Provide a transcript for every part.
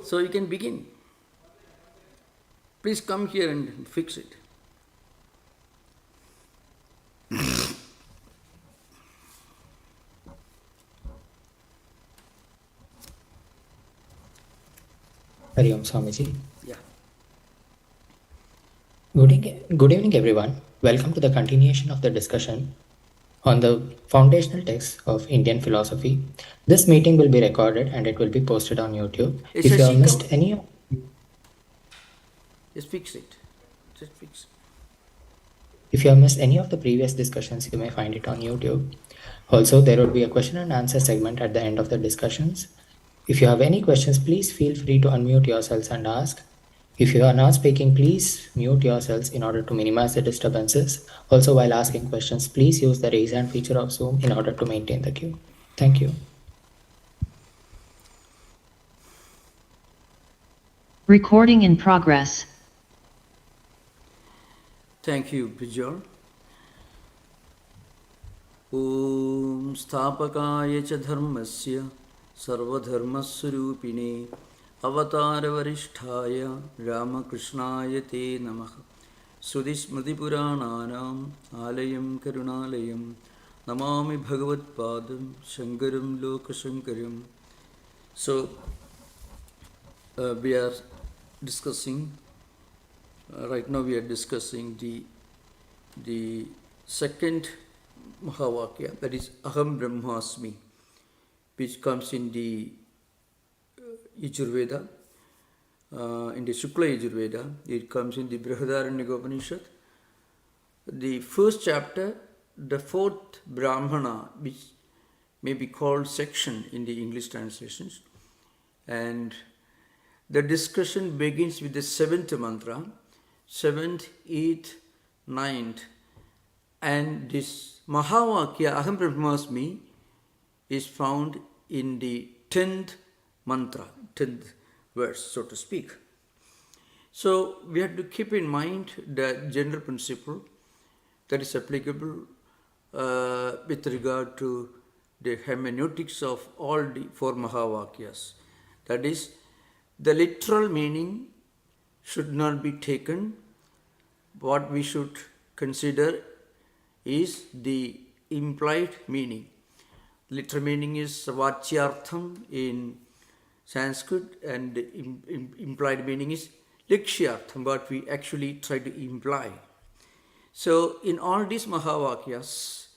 So you can begin. Please come here and fix it. Hari Om Swamiji. Yeah. Good evening, everyone. Welcome to the continuation of the discussion on the foundational texts of Indian philosophy. This meeting will be recorded and it will be posted on YouTube. Hey, If you have Shashi, missed come. any, Just fix it. Just fix it. if you have missed any of the previous discussions, you may find it on YouTube. Also, there will be a question and answer segment at the end of the discussions. If you have any questions, please feel free to unmute yourselves and ask. If you are not speaking, please mute yourselves in order to minimize the disturbances. Also, while asking questions, please use the raise hand feature of Zoom in order to maintain the queue. Thank you. Recording in progress. Thank you, Bijol. Om Sthapakaya cha dharmasya sarvadharmaswarupine avataravaristhaya Ramakrishnaya te namah Sudhismritipurananam alayam karunalayam namami bhagavatpadam shankaram lokashankaram. So, we are discussing, right now we are discussing the second Mahavakya, that is Aham Brahmasmi, which comes in the Yajurveda, in the Shukla Yajurveda. It comes in the Brihadaranyaka Upanishad. The first chapter, the fourth Brahmana, which may be called section in the English translations, and the discussion begins with the seventh mantra, seventh, eighth, ninth, and this Mahavakya, Aham Brahmasmi, is found in the 10th mantra, 10th verse, so to speak. So we have to keep in mind the general principle that is applicable with regard to the hermeneutics of all the four Mahavakyas. That is, the literal meaning should not be taken. What we should consider is the implied meaning. Literal meaning is vachyartham in Sanskrit, and the implied meaning is likshyartham, what we actually try to imply. So in all these Mahavakyas,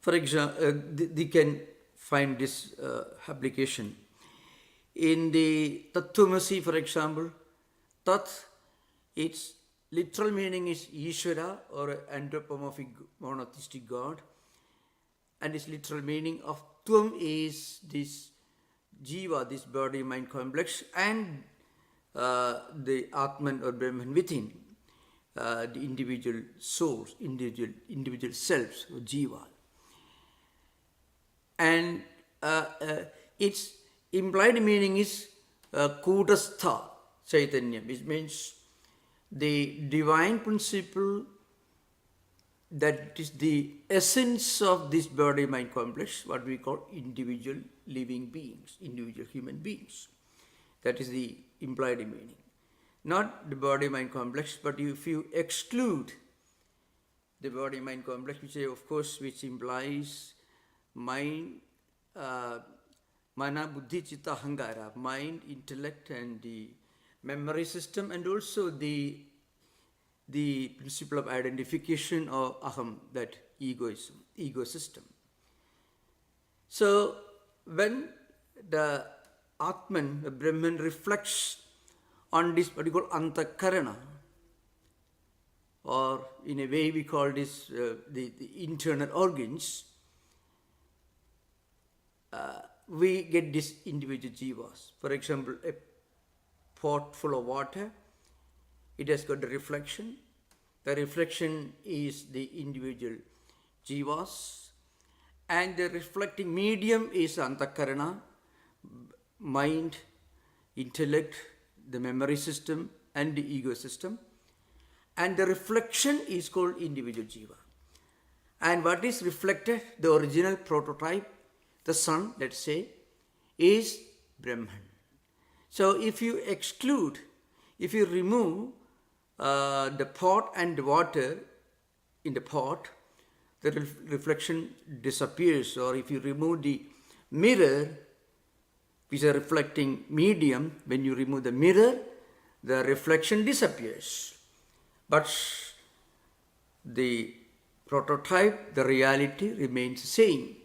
for example, they can find this application. In the Tattwamayanandaji, for example, Tat, its literal meaning is Ishvara, or anthropomorphic monotheistic God, and its literal meaning of Tvam is this Jiva, this body-mind complex, and the Atman or Brahman within, the individual souls, individual selves, or Jiva. And its implied meaning is Kudastha Chaitanya, which means the divine principle that is the essence of this body-mind complex, what we call individual living beings, individual human beings. That is the implied meaning. Not the body-mind complex, but if you exclude the body-mind complex, which implies mind, mana, buddhi, chitta, ahankara, mind, intellect, and the memory system, and also the principle of identification of aham, that egoism, ego system. So when the Atman, the Brahman, reflects on this particular antakarana, or in a way we call this the internal organs, we get these individual jivas. For example, a pot full of water, it has got a reflection. The reflection is the individual jivas, and the reflecting medium is antakarana, mind, intellect, the memory system, and the ego system. And the reflection is called individual jiva. And what is reflected, the original prototype, the sun, let's say, is Brahman. So if you exclude, if you remove the pot and water in the pot, the reflection disappears. Or if you remove the mirror, which is a reflecting medium, when you remove the mirror, the reflection disappears. But the prototype, the reality remains the same.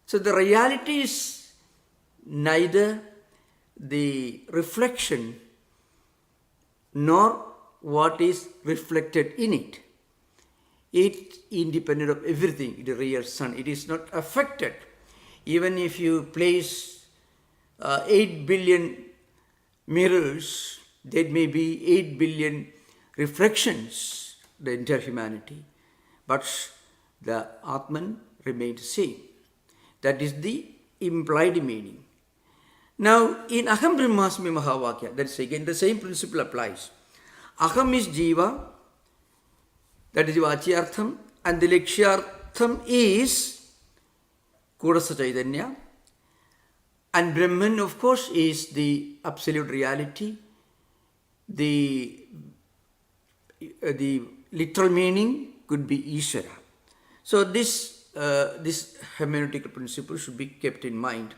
So the reality is neither the reflection nor what is reflected in it. It's independent of everything, the real sun. It is not affected. Even if you place 8 billion mirrors, there may be 8 billion reflections, the entire humanity. But the Atman remains same. That is the implied meaning. Now, in Aham Brahmasmi Mahavakya, that's again the same principle applies. Aham is Jiva, that is Vachyartham, and the Lakshyartham is Kudasa Chaitanya, and Brahman, of course, is the absolute reality. The literal meaning could be Ishvara. So this hermeneutical principle should be kept in mind.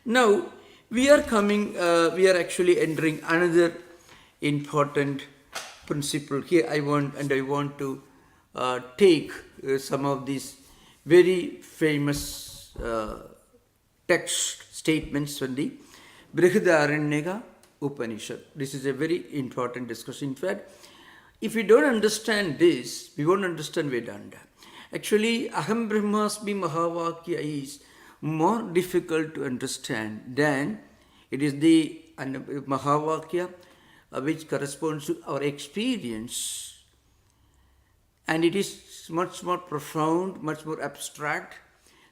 Now, we are actually entering another important principle here. I want to take some of these very famous text statements from the Brihadaranyaka Upanishad. This is a very important discussion. In fact, if we don't understand this, we won't understand Vedanta. Actually, Aham Brahmasmi Mahavakya is more difficult to understand than it is the Mahavakya which corresponds to our experience. And it is much more profound, much more abstract,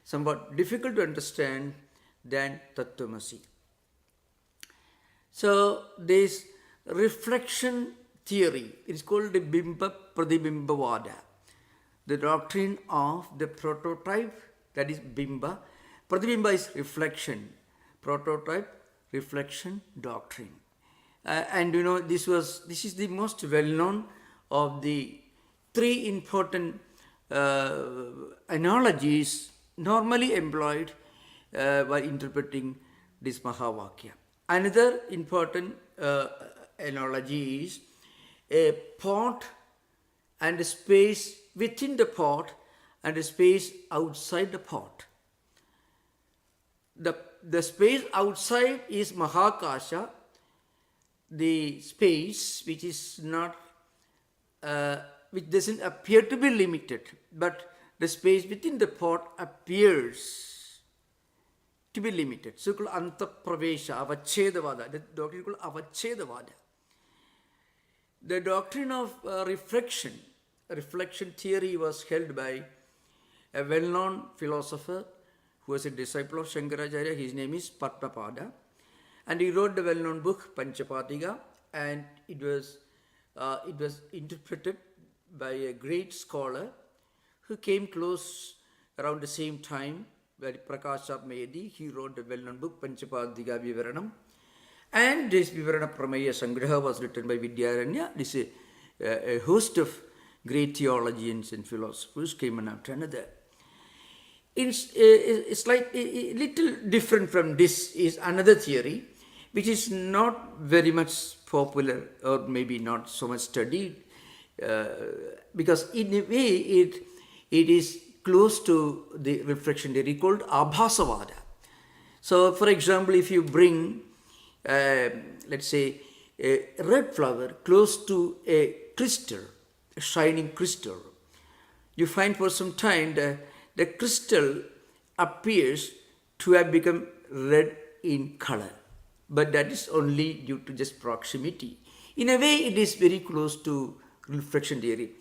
somewhat difficult to understand than Tattwamasi. So this reflection theory, it is called the Bimba Pradibimba, the doctrine of the prototype, that is Bimba. Pradibimba is reflection, prototype, reflection, doctrine. And you know, this is the most well-known of the three important analogies normally employed while interpreting this Mahavakya. Another important analogy is a pot and a space within the pot and a space outside the pot. The space outside is Mahakasha, the space which is not, which doesn't appear to be limited, but the space within the pot appears to be limited. So called Antapravesha, Avachedavada. The doctrine is called Avachedavada. The doctrine of reflection theory was held by a well-known philosopher who was a disciple of Shankaracharya. His name is Padmapada, and he wrote the well-known book Panchapadiga, and it was interpreted by a great scholar who came close around the same time, where Prakasha Medi. He wrote the well-known book Panchapadiga Vivaranam, and this Vivarana Prameya Sangraha was written by Vidyaranya. This is a host of great theologians and philosophers came one after another. It's like a little different from this is another theory which is not very much popular or maybe not so much studied, because in a way it is close to the reflection theory called Abhasavada. So for example, if you bring let's say a red flower close to a crystal, a shining crystal, you find for some time the crystal appears to have become red in color, but that is only due to just proximity. In a way, it is very close to reflection theory.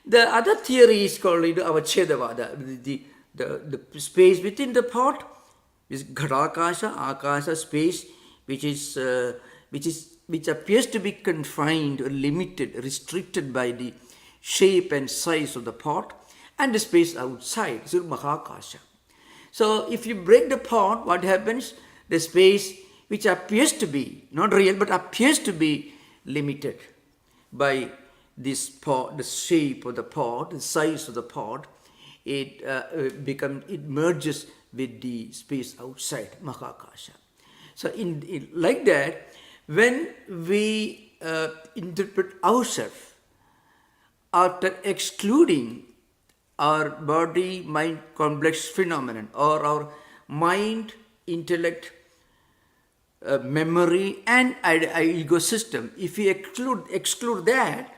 The other theory is called Avachedavada. The space within the pot is Ghadakasha, Akasha space, which appears to be confined or limited, restricted by the shape and size of the pot, and the space outside, so Mahakasha. So if you break the pot, what happens? The space which appears to be, not real, but appears to be limited by this pot, the shape of the pot, the size of the pot. It merges with the space outside, Mahakasha. So like that, when we interpret ourselves after excluding our body-mind complex phenomenon or our mind, intellect, memory and ecosystem, if we exclude that,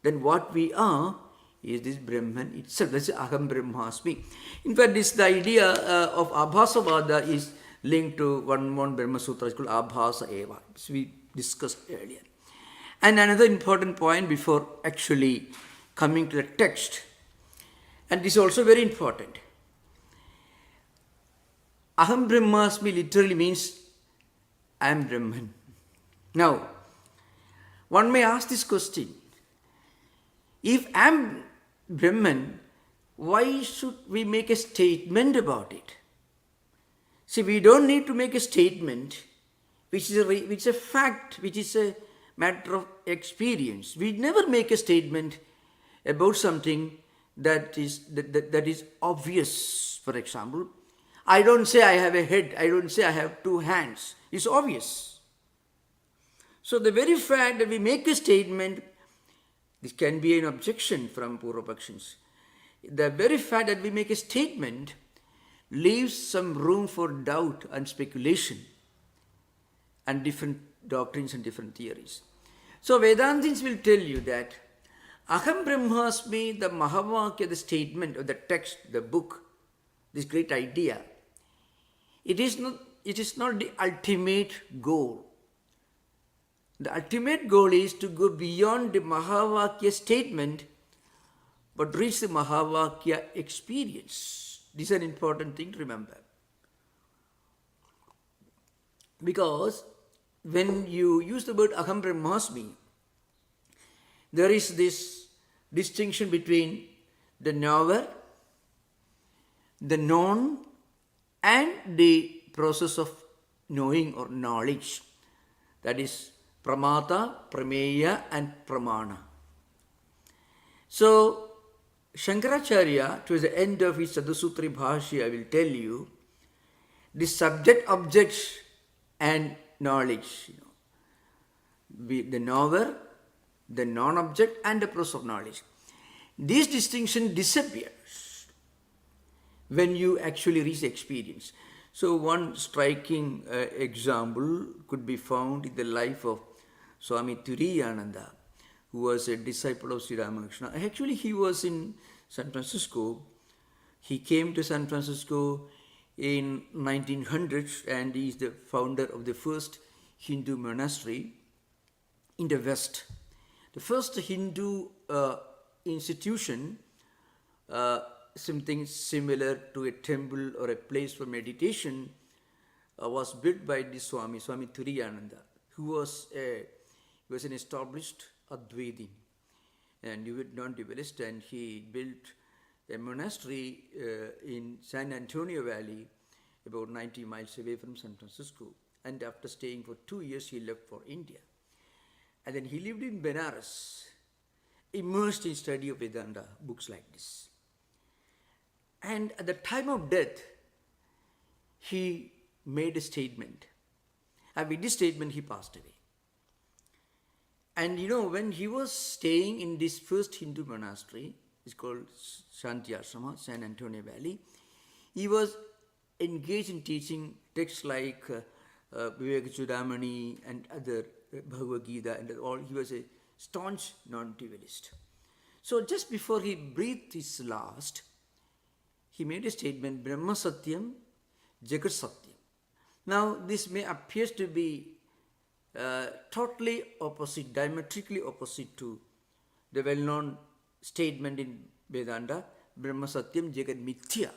then what we are is this Brahman itself. That's Aham Brahmasmi. In fact, the idea of Abhasavada is linked to one Brahma Sutra called Abhasa Eva, which we discussed earlier. And another important point before actually coming to the text, and this is also very important. Aham Brahmasmi literally means I am Brahman. Now, one may ask this question: if I am Brahman, why should we make a statement about it? See, we don't need to make a statement which is a fact, which is a matter of experience. We never make a statement about something that is obvious. For example, I don't say I have a head, I don't say I have two hands. It's obvious. So the very fact that we make a statement, this can be an objection from Purvapakshins. The very fact that we make a statement leaves some room for doubt and speculation and different doctrines and different theories. So Vedantins will tell you that Aham Brahmasmi, the Mahavakya, the statement of the text, the book, this great idea, it is not the ultimate goal. The ultimate goal is to go beyond the Mahavakya statement but reach the Mahavakya experience. This is an important thing to remember. Because when you use the word Aham Brahmasmi, there is this distinction between the knower, the known, and the process of knowing or knowledge. That is Pramata, Prameya and Pramana. So, Shankaracharya, towards the end of his Sadhusutri Bhashya, will tell you the subject, object and knowledge. The knower, the non-object and the process of knowledge. This distinction disappears when you actually reach experience. So one striking example could be found in the life of Swami Turiyananda, who was a disciple of Sri Ramakrishna. Actually, he was in San Francisco. He came to San Francisco in 1900s and he is the founder of the first Hindu monastery in the West. The first Hindu institution, something similar to a temple or a place for meditation, was built by this Swami Turiyananda, who was an established Advaita and non-dualist, and he built a monastery in San Antonio Valley, about 90 miles away from San Francisco. And after staying for 2 years, he left for India. And then he lived in Benares, immersed in study of Vedanta, books like this. And at the time of death, he made a statement. And with this statement, he passed away. And when he was staying in this first Hindu monastery, it's called Shanti Ashrama, San Antonio Valley, he was engaged in teaching texts like Vivekachudamani and other Bhagavad Gita and all. He was a staunch non-dualist. So just before he breathed his last, he made a statement, Brahma Satyam, Jagat Satyam. Now this may appear to be totally opposite, diametrically opposite to the well-known statement in Vedanta, Brahma Satyam, Jagat Mithya.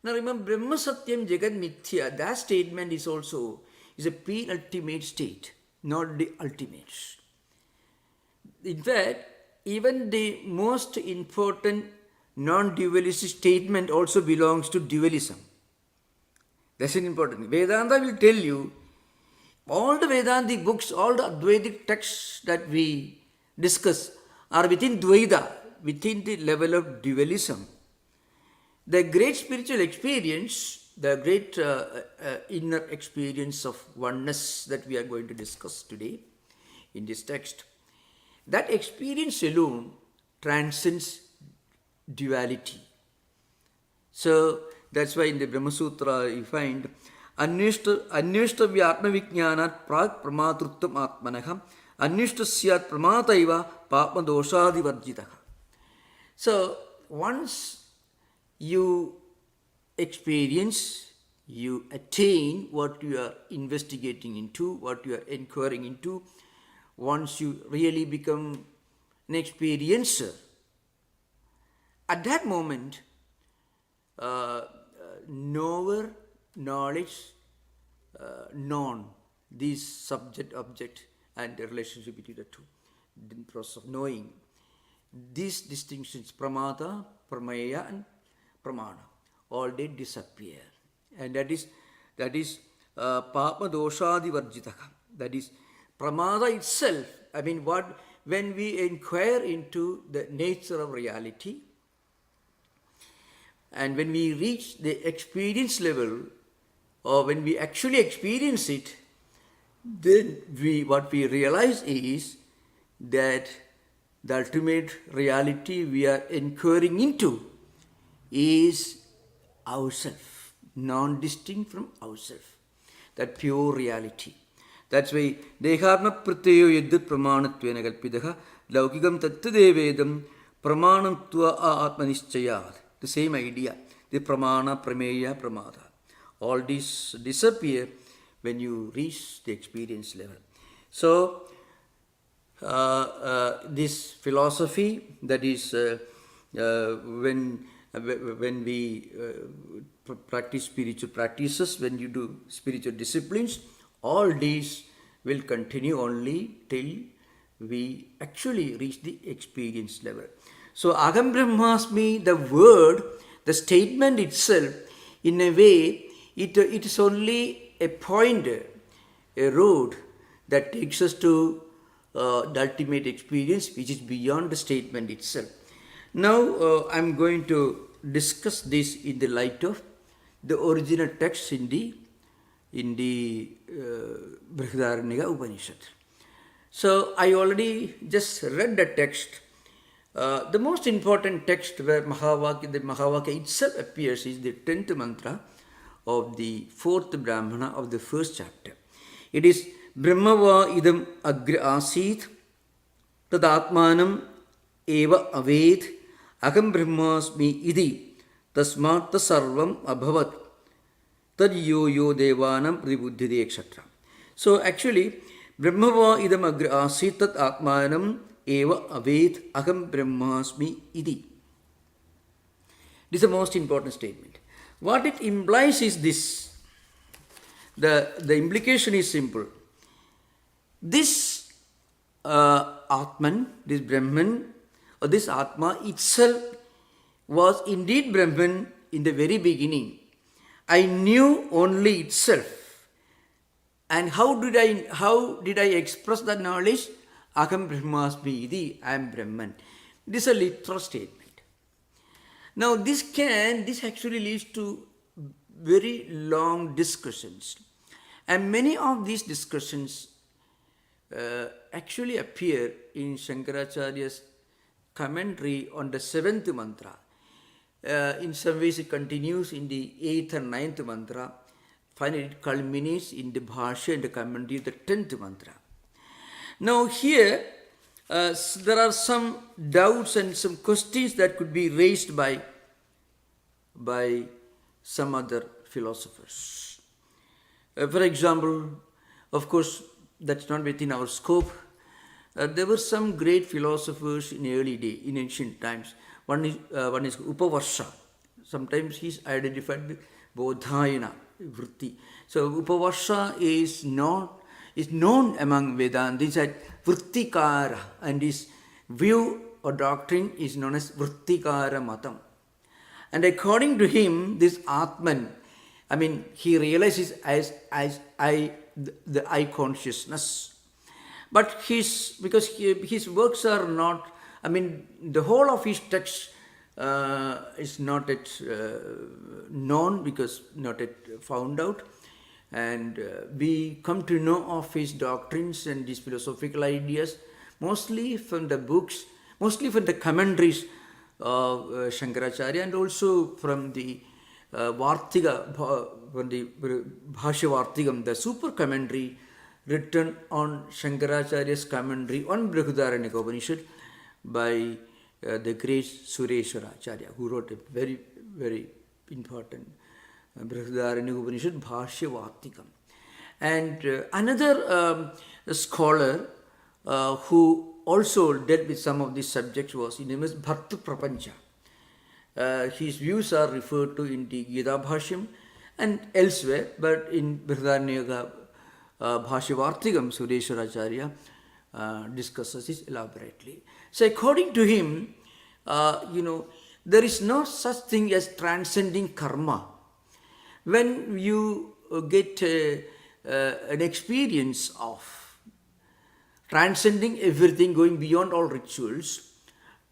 Now remember, Brahma Satyam, Jagat Mithya, that statement is a penultimate state, not the ultimate. In fact, even the most important non-dualistic statement also belongs to dualism. That's an important thing. Vedanta will tell you all the Vedantic books, all the Advaitic texts that we discuss are within Dvaita, within the level of dualism. The great spiritual experience, the great inner experience of oneness that we are going to discuss today in this text, that experience alone transcends duality. So that's why in the Brahma Sutra you find Anyashtavya Atma Vijnanat Prag Pramatrutam Atmanaham Anyashtasyat Pramataiva Papma Doshadi Varjitaha. So once you experience, you attain what you are investigating into, what you are inquiring into, once you really become an experiencer, at that moment, knower, knowledge, known, these subject, object, and the relationship between the two, the process of knowing, these distinctions, pramata, prameya, and pramana, all they disappear. And that is papma doshadi varjitaka. That is pramada itself. I mean, when we inquire into the nature of reality, and when we reach the experience level, or when we actually experience it, then what we realize is that the ultimate reality we are inquiring into is ourself, non-distinct from ourself, that pure reality. That's why Deharma Pratyayo Yaddat Pramanattvena Kalpidaha Laukikam Tattadevedam Pramanatva Atmanischayat. The same idea, the Pramana, Prameya, Pramada. All these disappear when you reach the experience level. So, this philosophy, that is when we practice spiritual practices, when you do spiritual disciplines, all these will continue only till we actually reach the experience level. So Aham Brahmasmi, the word, the statement itself, in a way, it is only a pointer, a road that takes us to the ultimate experience, which is beyond the statement itself. Now I'm going to discuss this in the light of the original text in the Brihadaranyaka Upanishad. So I already just read the text. The most important text where the Mahavakya itself appears is the 10th mantra of the 4th Brahmana of the first chapter. It is Brahmava idam agra asit tadatmanam eva aved aham brahmasmi idi tasmat sarvam abhavat tad yo devanam pribuddhide etc. So actually, Brahmava idam agra asit tat atmanam eva aved aham brahmasmi idi. This is the most important statement. What it implies is this. The implication is simple. This Atman, this Brahman, or this Atma itself was indeed Brahman in the very beginning. I knew only itself. And how did I express that knowledge? Aham brahmasmi idi, I am Brahman. This is a literal statement. Now this actually leads to very long discussions. And many of these discussions actually appear in Shankaracharya's commentary on the 7th mantra. In some ways it continues in the 8th and 9th mantra. Finally it culminates in the Bhashya and the commentary of the 10th mantra. Now here there are some doubts and some questions that could be raised by some other philosophers. For example, of course, that's not within our scope. There were some great philosophers in ancient times. One is Upavarsha. Sometimes he is identified with Bodhayana, Vritti. So Upavarsha is known among Vedantis as Vrittikara, and his view or doctrine is known as Vrittikara Matam. And according to him, this Atman, I mean, he realizes as I, the I consciousness. But because his works are not, I mean, the whole of his text is not yet known, because not yet found out. And we come to know of his doctrines and his philosophical ideas mostly from the books, mostly from the commentaries of Shankaracharya, and also from the Vartiga, from the Bhashya Vartigam, the super commentary written on Shankaracharya's commentary on Brihadaranyaka Upanishad by the great Sureshwaracharya, who wrote a very, very important Brihadaranyaka Upanishad Bhashya Vartigam. And another scholar who also dealt with some of these subjects was, his name is Bhartu Prapancha. His views are referred to in the Gita Bhashyam and elsewhere, but in Brihadaranyaka Bhashya Vartigam, Sureshwaracharya discusses this elaborately. So according to him, there is no such thing as transcending karma. When you get an experience of transcending everything, going beyond all rituals,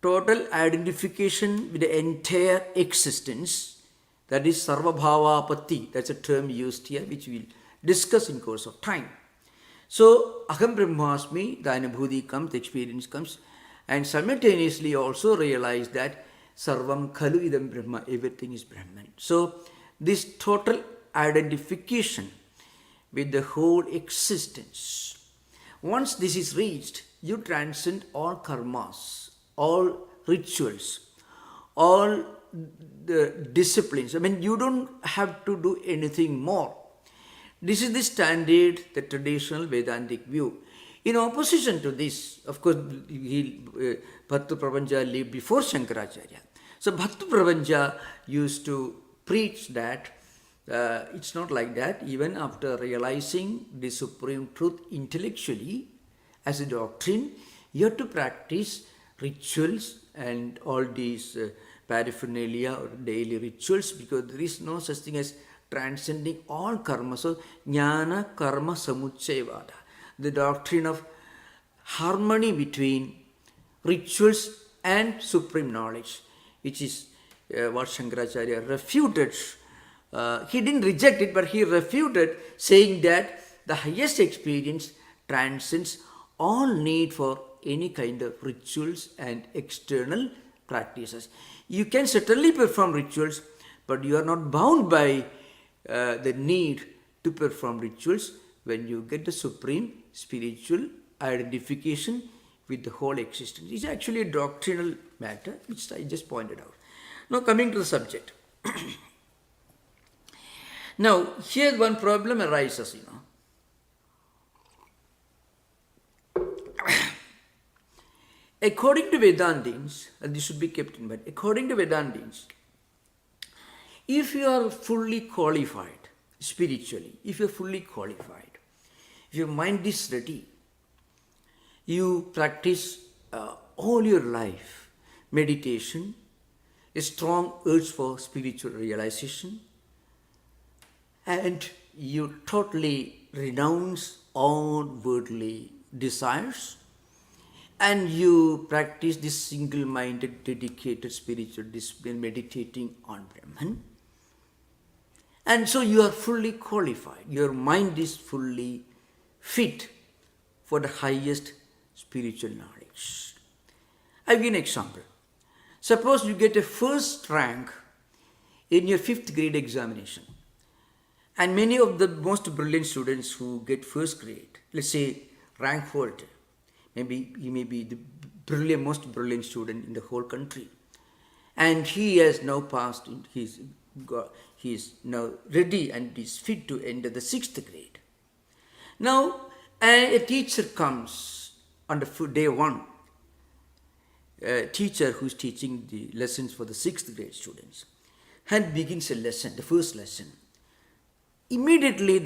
total identification with the entire existence, that is sarvabhavapatti, that's a term used here which we'll discuss in course of time. So aham brahmasmi, the anubhuti comes, the experience comes, and simultaneously also realize that sarvam khalu idam brahma, everything is Brahman. So this total identification with the whole existence, once this is reached, you transcend all karmas, all rituals, all the disciplines. I mean, you don't have to do anything more. This is the standard, the traditional Vedantic view. In opposition to this, of course, Bhattu Prapancha lived before Shankaracharya. So Bhattu Prapancha used to preach that it's not like that. Even after realizing the supreme truth intellectually as a doctrine, you have to practice rituals and all these paraphernalia or daily rituals, because there is no such thing as transcending all karma. So jnana karma samuchayavada, the doctrine of harmony between rituals and supreme knowledge, which is what Shankaracharya refuted. He didn't reject it, but he refuted, saying that the highest experience transcends all need for any kind of rituals and external practices. You can certainly perform rituals, but you are not bound by the need to perform rituals when you get the supreme spiritual identification with the whole existence. It's actually a doctrinal matter, which I just pointed out. Now coming to the subject. Now here one problem arises, According to Vedantins, and this should be kept in mind, according to Vedantins, if you are fully qualified spiritually, if you are fully qualified, if your mind is ready, you practice all your life meditation, a strong urge for spiritual realization, and you totally renounce all worldly desires, and you practice this single-minded, dedicated spiritual discipline, meditating on Brahman. And so you are fully qualified. Your mind is fully fit for the highest spiritual knowledge. I'll give an example. Suppose you get a first rank in your 5th grade examination. And many of the most brilliant students who get first grade, let's say rank holder, maybe he may be the most brilliant student in the whole country. And he has now passed, he is now ready and is fit to enter the 6th grade. Now, a teacher comes on the day 1, a teacher who is teaching the lessons for the 6th grade students, and begins a lesson, the first lesson. Immediately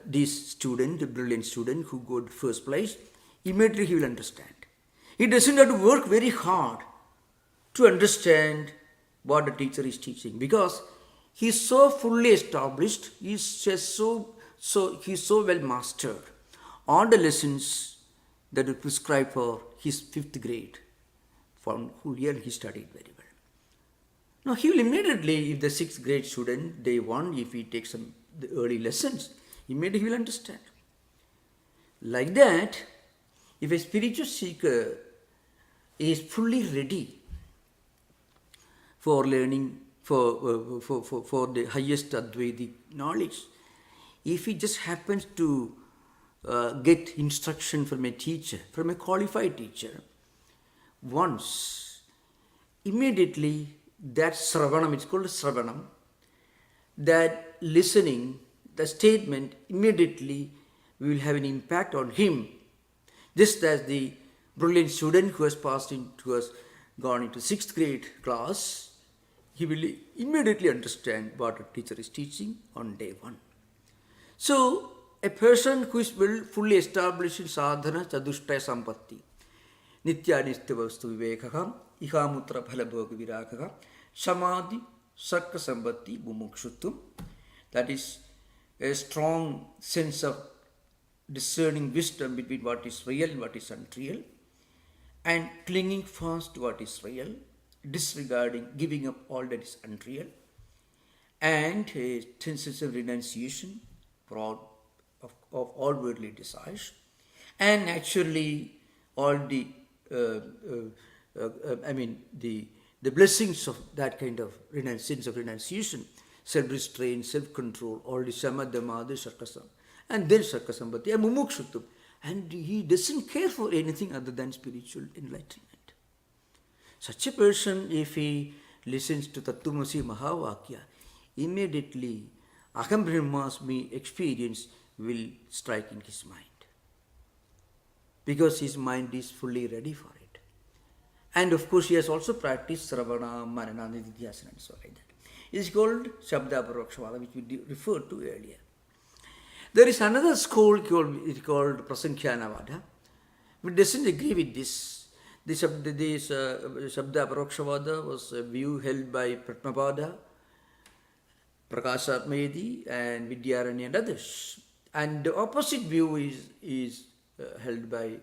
this student, the brilliant student who got first place, immediately he will understand. He doesn't have to work very hard to understand what the teacher is teaching, because He's so fully established, he's just he's so well mastered all the lessons that are prescribed for his 5th grade, from who year he studied very well. Now he will immediately, if the 6th grade student, day 1, if he takes some the early lessons, immediately he will understand. Like that, if a spiritual seeker is fully ready for learning, for the highest Advaitic knowledge, if he just happens to get instruction from a teacher, from a qualified teacher, once, immediately that Sravanam, it's called Sravanam, that listening, the statement, immediately will have an impact on him, just as the brilliant student who has gone into 6th grade class, he will immediately understand what a teacher is teaching on day 1. So, a person who is fully established in sadhana chatushtaya sampatti, nitya nitya vastu vivekakam, ihamutra phalabhoga virakakam, samadhi sakka sampatti mumukshuttum, that is a strong sense of discerning wisdom between what is real and what is unreal, and clinging fast to what is real, disregarding, giving up all that is unreal, and a sense of renunciation of all worldly desires, and naturally all the the blessings of that kind of sense of renunciation, self-restraint, self-control, all the samadhamadi sarkasam, and then sarkasambhati and mumukshutvam, and he doesn't care for anything other than spiritual enlightenment. Such a person, if he listens to Tattwamasi Mahavakya, immediately Aham Brahmasmi experience will strike in his mind, because his mind is fully ready for it. And of course, he has also practiced Sravana, Manana, Nidhyasana, and so like that. It is called Shabda Parokshvada, which we referred to earlier. There is another school called Prasankhyanavada, which doesn't agree with this. This Shabda Parokshvada was a view held by Pratmapada, Prakasatmayadi, and Vidyaranya and others. And the opposite view is held by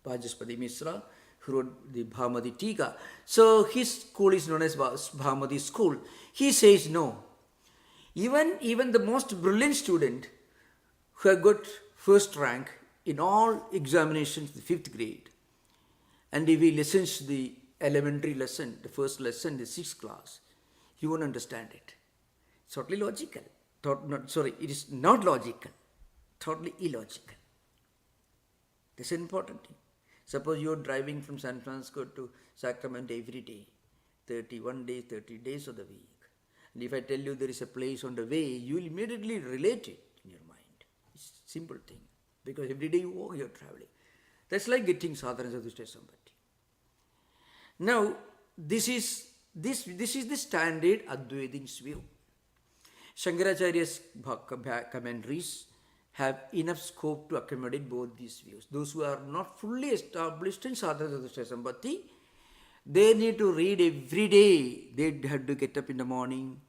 Vajaspati Misra, who wrote the Bhamati Tika. So his school is known as Bhamati school. He says no. Even the most brilliant student who had got first rank in all examinations, the 5th grade, and if he listens to the elementary lesson, the first lesson, the 6th class, he won't understand it. It's totally logical. It is not logical. Totally illogical. That's an important thing. Suppose you are driving from San Francisco to Sacramento every day, 31 days, 30 days of the week. And if I tell you there is a place on the way, you will immediately relate it in your mind. It's a simple thing. Because every day you walk, you are traveling. That's like getting sadhana chatushtaya sampatti. Now, this is the standard Advaitic's view. Shankaracharya's commentaries have enough scope to accommodate both these views. Those who are not fully established in sadhana chatushtaya sampatti, they need to read every day. They have to get up in the morning,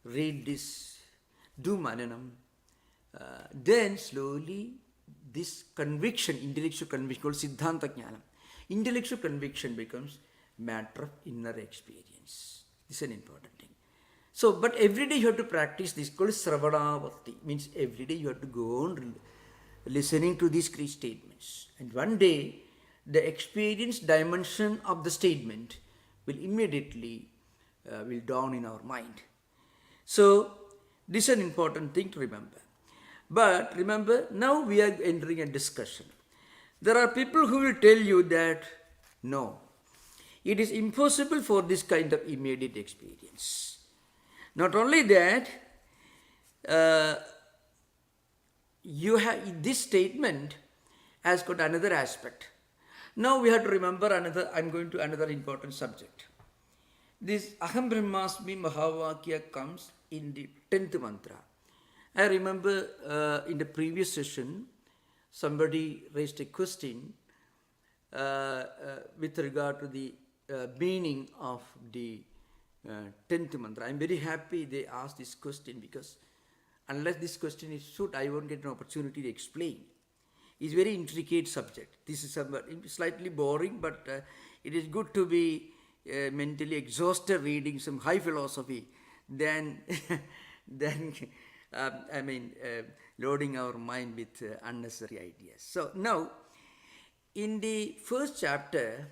read this, do mananam. Then slowly this conviction, intellectual conviction called Siddhanta Jnanam, intellectual conviction becomes matter of inner experience. This is an important thing. So, but every day you have to practice this called Sravanavati, means every day you have to go on listening to these three statements. And one day, the experience dimension of the statement will immediately will dawn in our mind. So, this is an important thing to remember. But remember, now we are entering a discussion. There are people who will tell you that, no, it is impossible for this kind of immediate experience. Not only that, this statement has got another aspect. Now we have to remember I'm going to another important subject. This Aham Brahmasmi Mahavakya comes in the 10th mantra. I remember in the previous session, somebody raised a question with regard to the meaning of the 10th mantra. I'm very happy they asked this question, because unless this question is put, I won't get an opportunity to explain. It's a very intricate subject. This is slightly boring, but it is good to be mentally exhausted reading some high philosophy than, than loading our mind with unnecessary ideas. So now, in the first chapter,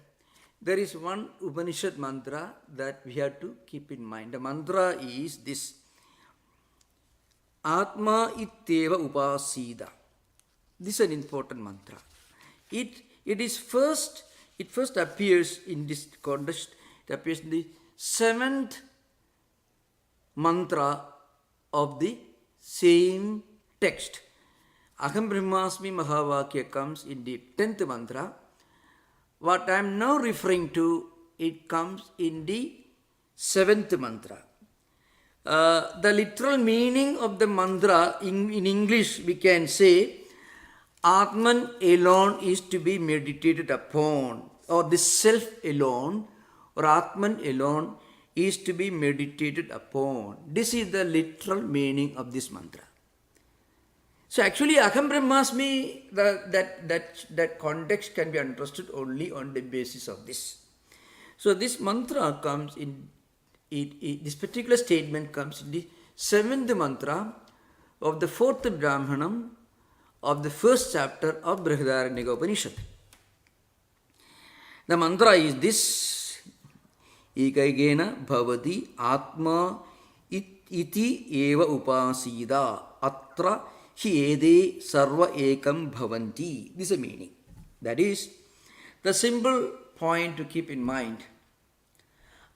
there is one Upanishad mantra that we have to keep in mind. The mantra is this: Atma ityeva upasida. This is an important mantra. It first appears in this context. It appears in the 7th mantra of the same text. Aham Brahmasmi Mahavakya comes in the 10th mantra. What I am now referring to, it comes in the 7th mantra. The literal meaning of the mantra in English, we can say, Atman alone is to be meditated upon, or the self alone, or Atman alone is to be meditated upon. This is the literal meaning of this mantra. So actually, Aham Brahmasmi, that context can be understood only on the basis of this. So this mantra comes in, this particular statement comes in the 7th mantra of the 4th Brahmanam of the first chapter of Brihadaranyaka Upanishad. The mantra is this: Ekaigena bhavati atma iti eva upasida atra hi ede sarva ekam bhavanti. This is the meaning. That is, the simple point to keep in mind: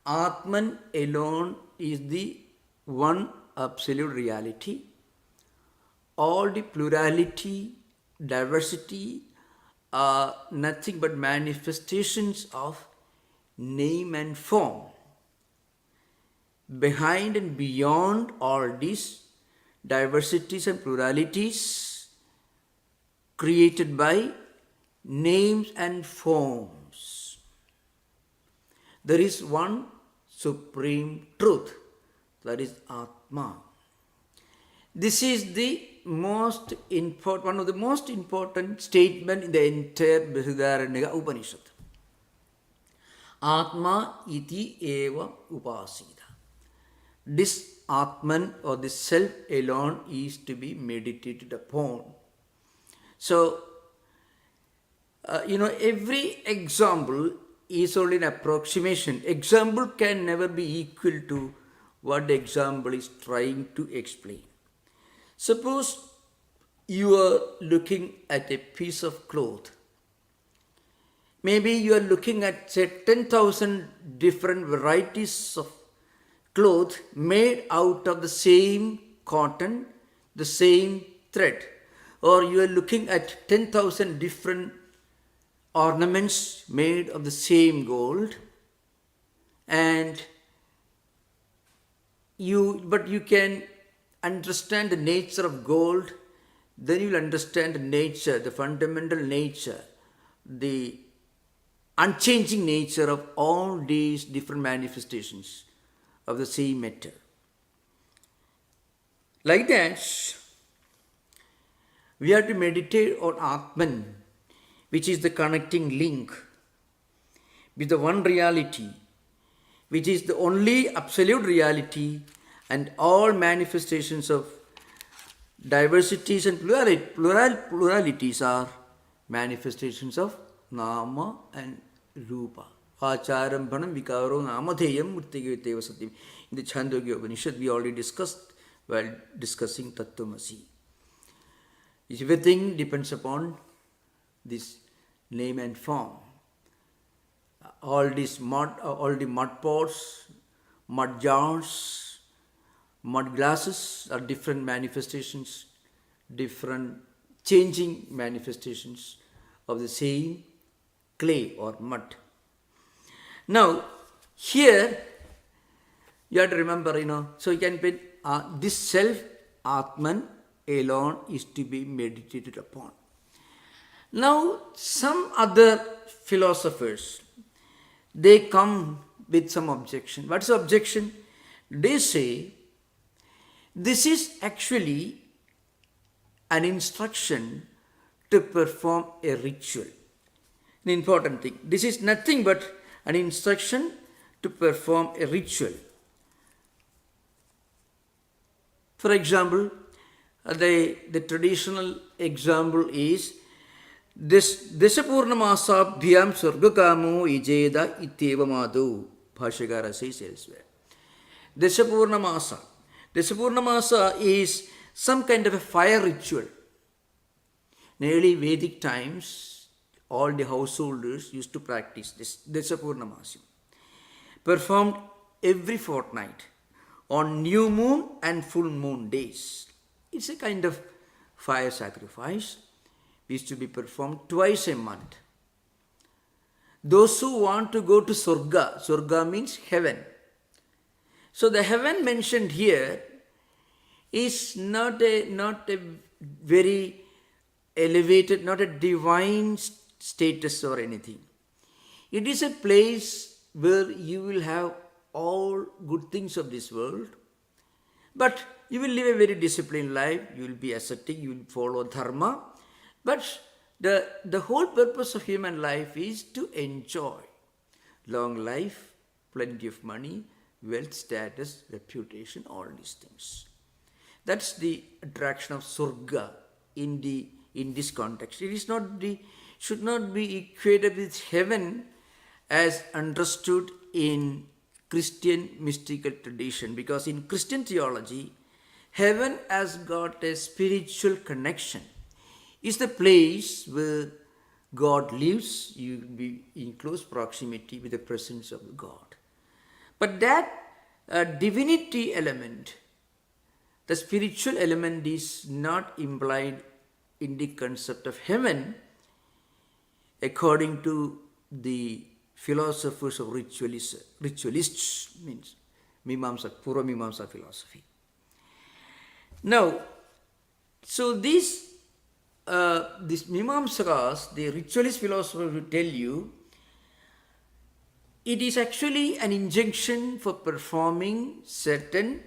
Atman alone is the one absolute reality. All the plurality, diversity are nothing but manifestations of name and form. Behind and beyond all these diversities and pluralities created by names and forms, there is one supreme truth, that is Atma. This is the most important, one of the most important statements in the entire Brihadaranyaka Upanishad. Atma iti eva upasida. This Atman, or this self alone, is to be meditated upon. So, every example is only an approximation. Example can never be equal to what the example is trying to explain. Suppose you are looking at a piece of cloth. Maybe you are looking at, say, 10,000 different varieties of cloth made out of the same cotton, the same thread. Or you are looking at 10,000 different ornaments made of the same gold, but you can understand the nature of gold, then you will understand the nature, the fundamental nature, the unchanging nature of all these different manifestations of the same matter. Like that, we have to meditate on Atman, which is the connecting link with the one reality, which is the only absolute reality, and all manifestations of diversities and pluralities are manifestations of Nama and Rupa. Acharambhanam vikaro namadheyam murtigayateva satyam. In the Chandogya Upanishad, we already discussed while discussing Tattwamasi. Everything depends upon this name and form. All the mud pots, mud jars, mud glasses are different manifestations, different changing manifestations of the same clay or mud. Now, here you have to remember, so you can put this self, Atman alone, is to be meditated upon. Now, some other philosophers, they come with some objection. What's the objection? They say this is actually an instruction to perform a ritual. An important thing. This is nothing but an instruction to perform a ritual. For example, the traditional example is this Desapurnamasabhyam Surgakamo Ijeda Ityevamadu. Bhashyakara says elsewhere. Desapurnamasa. Desapurnamasa is some kind of a fire ritual. In early Vedic times, all the householders used to practice this Desapurnamasam, performed every fortnight on new moon and full moon days. It's a kind of fire sacrifice which is to be performed twice a month. Those who want to go to Surga means heaven. So the heaven mentioned here is not a very elevated, not a divine status or anything. It is a place where you will have all good things of this world, but you will live a very disciplined life, you will be ascetic, you will follow dharma, but the whole purpose of human life is to enjoy long life, plenty of money, wealth, status, reputation, all these things. That's the attraction of Surga in this context. It is should not be equated with heaven as understood in Christian mystical tradition, because in Christian theology, heaven has got a spiritual connection. It's the place where God lives. You will be in close proximity with the presence of God. But that divinity element, the spiritual element, is not implied in the concept of heaven according to the philosophers of ritualists, means Mimamsa, Purva Mimamsa philosophy. Now, so these Mimamsakas, the ritualist philosophers will tell you, it is actually an injunction for performing certain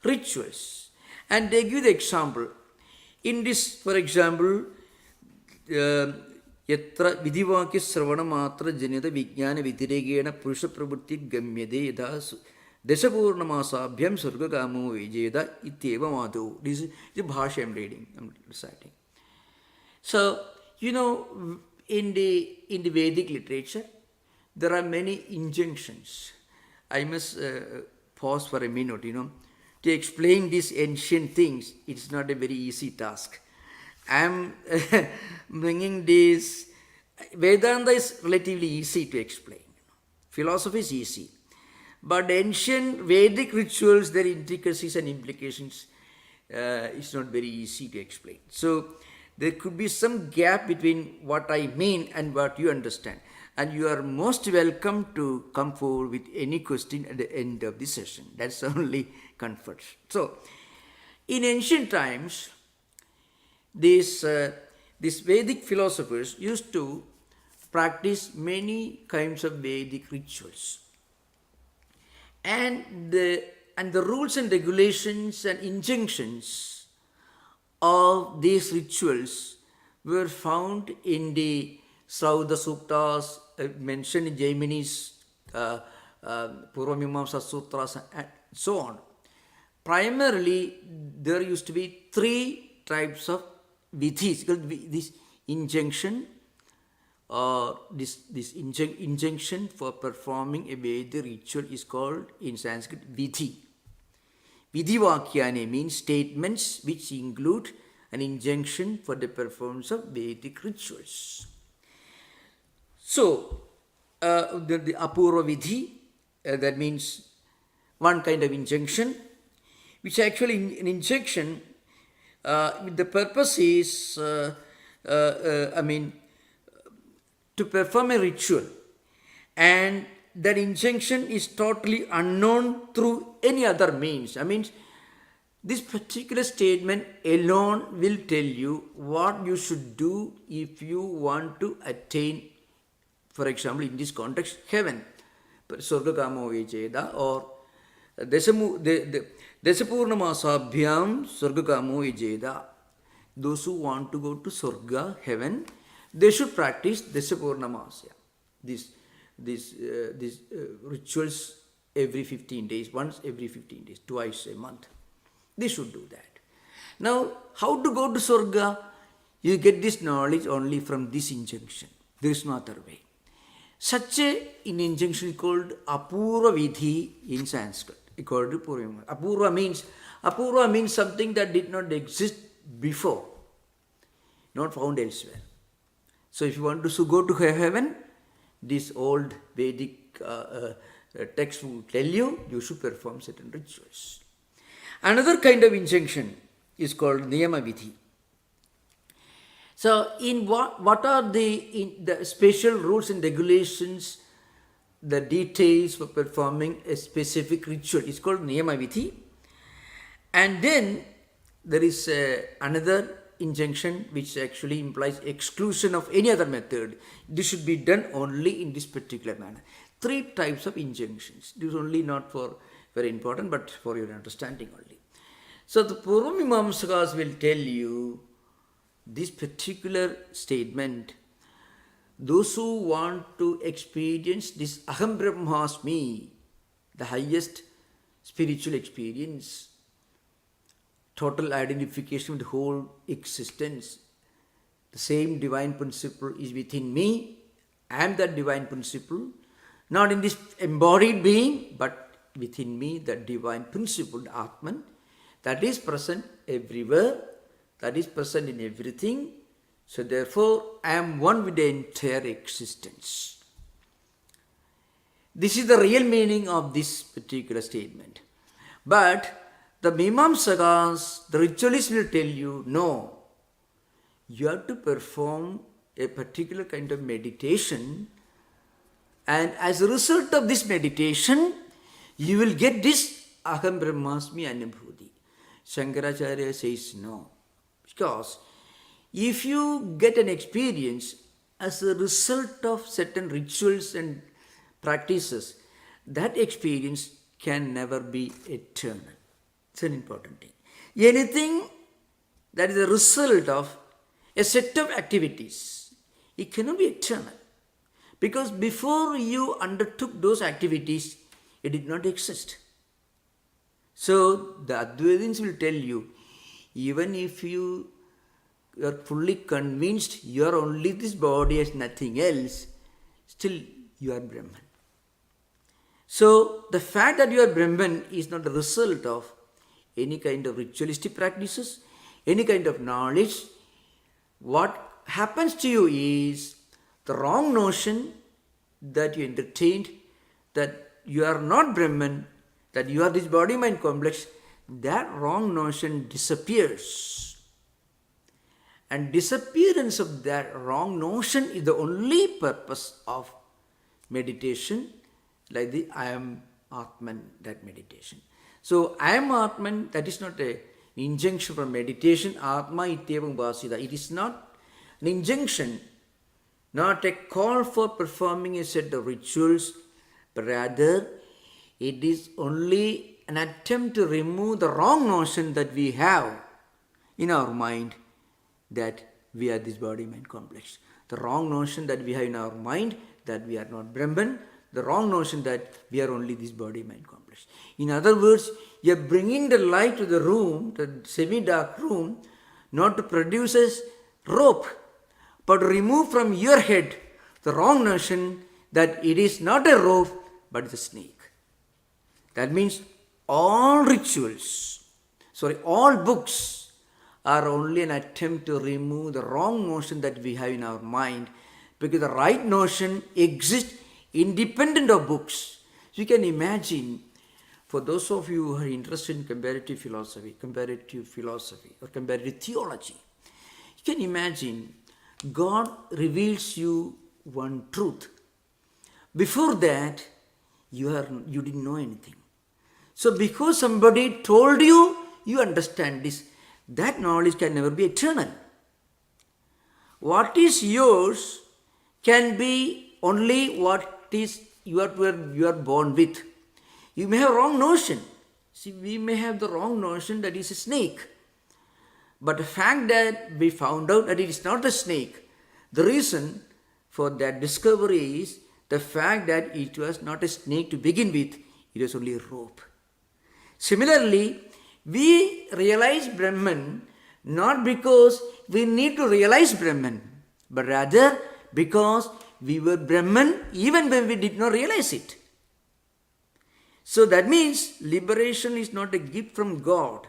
rituals. And they give the example. In this, for example, Yatra Vidivakya Sravana Matra Janita Vijnana Vitiregena Purusha Prabhuti Gamyade Yada Desapurnamasabhyam Surgakamo Vijeda Ityeva Madhu. This is the Bhasha I'm reading, I'm reciting. So, in the Vedic literature, there are many injunctions. I must pause for a minute, to explain these ancient things. It's not a very easy task. I am bringing this. Vedanta is relatively easy to explain. Philosophy is easy. But ancient Vedic rituals, their intricacies and implications, it's not very easy to explain. So, there could be some gap between what I mean and what you understand. And you are most welcome to come forward with any question at the end of the session. That's only comfort. So, in ancient times, these Vedic philosophers used to practice many kinds of Vedic rituals. And the rules and regulations and injunctions of these rituals were found in the Srauda Suktas, mentioned in Jaimini's Purvamimamsa Sutras, and so on. Primarily, there used to be three types of vidhis. This injunction, injunction for performing a Vedic ritual is called in Sanskrit vidhi. Vidhivakyane means statements which include an injunction for the performance of Vedic rituals. So, the apurva vidhi, that means one kind of injunction, which actually an injunction, the purpose is, to perform a ritual, and that injunction is totally unknown through any other means. This particular statement alone will tell you what you should do if you want to attain, for example, in this context, heaven. Swargakamo Vijeda, or Desapurnamasabhyam Swargakamo Vijeda. Those who want to go to Swarga, heaven, they should practice Desapurnamasya. These rituals every 15 days, once every 15 days, twice a month. They should do that. Now, how to go to Swarga? You get this knowledge only from this injunction. There is no other way. Such an injunction is called Apurva Vidhi in Sanskrit. It's called Apurva means something that did not exist before, not found elsewhere. So if you want to go to heaven, this old Vedic text will tell you, you should perform certain rituals. Another kind of injunction is called Niyama Vidhi. So, in what are the special rules and regulations, the details for performing a specific ritual? It's called Niyama Vidhi. And then there is another injunction which actually implies exclusion of any other method. This should be done only in this particular manner. 3 types of injunctions. This is only not for very important, but for your understanding only. So the Purvamimamsakas will tell you this particular statement. Those who want to experience this Aham Brahmasmi, the highest spiritual experience, total identification with the whole existence, the same divine principle is within me, I am that divine principle, not in this embodied being, but within me, that divine principle, the Atman, that is present everywhere, that is present in everything. So therefore, I am one with the entire existence. This is the real meaning of this particular statement. But the Mimamsakas, the ritualists will tell you, no, you have to perform a particular kind of meditation, and as a result of this meditation, you will get this Aham Brahmasmi Anubhuti. Shankaracharya says no. Because if you get an experience as a result of certain rituals and practices, that experience can never be eternal. It's an important thing. Anything that is a result of a set of activities, it cannot be eternal. Because before you undertook those activities, it did not exist. So the Advaitins will tell you, even if you are fully convinced you are only this body as nothing else, still you are Brahman. So the fact that you are Brahman is not the result of any kind of ritualistic practices, any kind of knowledge. What happens to you is the wrong notion that you entertained, that you are not Brahman, that you are this body-mind complex, that wrong notion disappears. And disappearance of that wrong notion is the only purpose of meditation, like the I am Atman, that meditation. So I am Atman, that is not an injunction for meditation. Atma ityevam vasida. It is not an injunction, not a call for performing a set of rituals, but rather it is only an attempt to remove the wrong notion that we have in our mind that we are this body-mind complex. The wrong notion that we have in our mind that we are not Brahman, the wrong notion that we are only this body-mind complex. In other words, you are bringing the light to the room, the semi-dark room, not to produce a rope, but to remove from your head the wrong notion that it is not a rope, but it's a snake. That means all books are only an attempt to remove the wrong notion that we have in our mind, because the right notion exists independent of books. So you can imagine, for those of you who are interested in comparative philosophy or comparative theology, you can imagine God reveals you one truth. Before that, you didn't know anything. So because somebody told you, you understand this. That knowledge can never be eternal. What is yours can be only what is you are born with. You may have wrong notion. See, we may have the wrong notion that is a snake. But the fact that we found out that it is not a snake, the reason for that discovery is the fact that it was not a snake to begin with, it was only a rope. Similarly, we realize Brahman not because we need to realize Brahman, but rather because we were Brahman even when we did not realize it. So that means liberation is not a gift from God.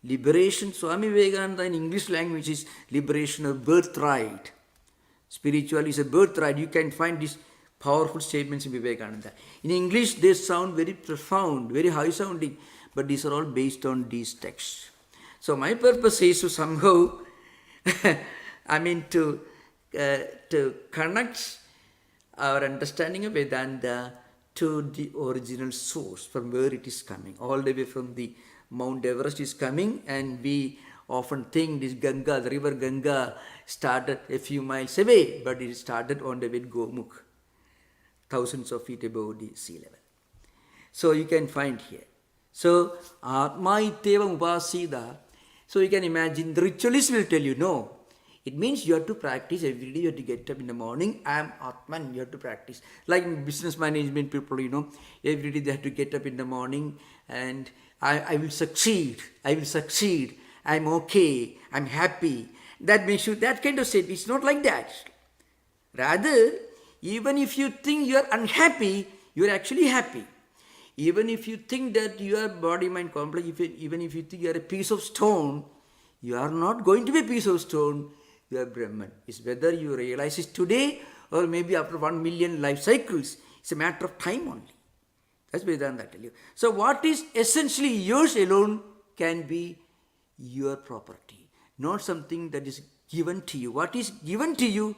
Liberation, Swami Vivekananda in English language is liberation of birthright. Spiritual is a birthright. You can find these powerful statements in Vivekananda. In English, they sound very profound, very high sounding, but these are all based on these texts. So my purpose is to somehow, to connect our understanding of Vedanta to the original source, from where it is coming. All the way from the Mount Everest is coming, and we often think this Ganga, the river Ganga, started a few miles away, but it started on the way to Gomukh, thousands of feet above the sea level. So you can find here. So, Atma Ityeva Upasida. So you can imagine, the ritualist will tell you, no, it means you have to practice every day. You have to get up in the morning. I am Atman. You have to practice. Like business management people, every day they have to get up in the morning and I will succeed. I will succeed. I'm okay. I'm happy. That makes you that kind of state. It's not like that. Rather, even if you think you are unhappy, you are actually happy. Even if you think that you are body-mind complex, even if you think you are a piece of stone, you are not going to be a piece of stone. You are Brahman. It's whether you realize it today or maybe after 1 million life cycles. It's a matter of time only. That's Vedanta, I tell you. So what is essentially yours alone can be your property, not something that is given to you. What is given to you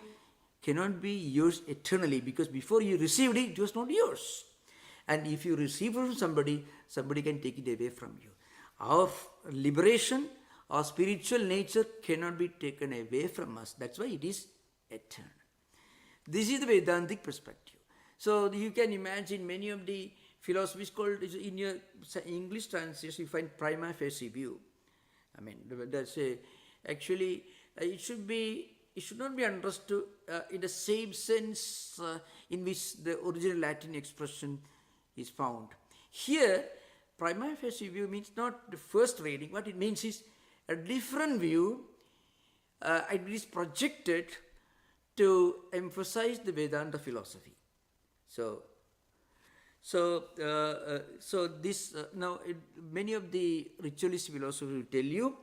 cannot be yours eternally, because before you received it, it was not yours. And if you receive from somebody, somebody can take it away from you. Our liberation, our spiritual nature cannot be taken away from us. That's why it is eternal. This is the Vedantic perspective. So you can imagine many of the philosophies called, in your English translation, you find prima facie view. That's actually, it should not be understood in the same sense in which the original Latin expression is found. Here, prima facie view means not the first reading. What it means is a different view. It is projected to emphasize the Vedanta philosophy. Many of the ritualist philosophers will tell you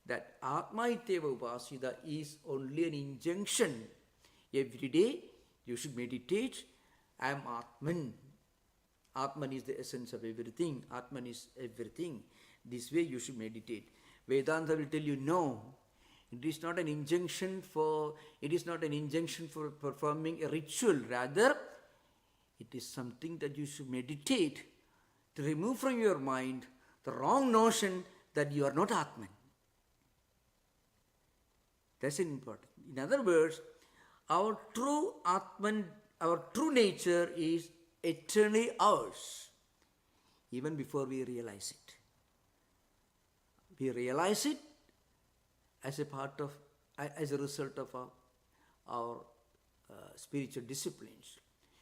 that Atma Ityeva Upasida is only an injunction. Every day you should meditate. I am Atman. Atman is the essence of everything. Atman is everything. This way you should meditate. Vedanta will tell you, no, it is not an injunction for performing a ritual. Rather, it is something that you should meditate to remove from your mind the wrong notion that you are not Atman. That's important. In other words, our true Atman, our true nature is eternally ours, even before we realize it. We realize it as a result of our spiritual disciplines.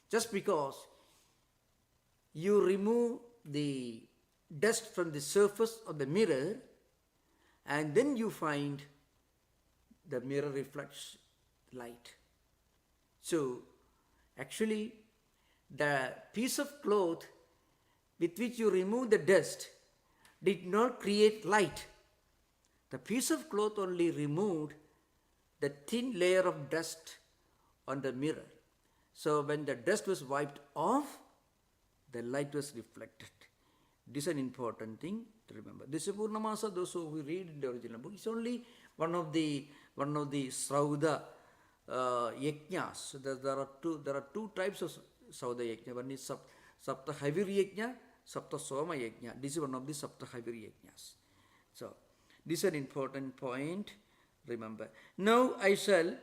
Just because you remove the dust from the surface of the mirror, and then you find the mirror reflects light. So, actually, the piece of cloth with which you remove the dust did not create light. The piece of cloth only removed the thin layer of dust on the mirror. So when the dust was wiped off, the light was reflected. This is an important thing to remember. This is Purnamasa, those who read in the original book, it's only one of the Srauda yajnas. So there are two types of Srauda yajna. One is Sapta Havir yajna, Sapta Soma yajna. This is one of the Sapta Havir yajnas. So this is an important point. Remember. Now I shall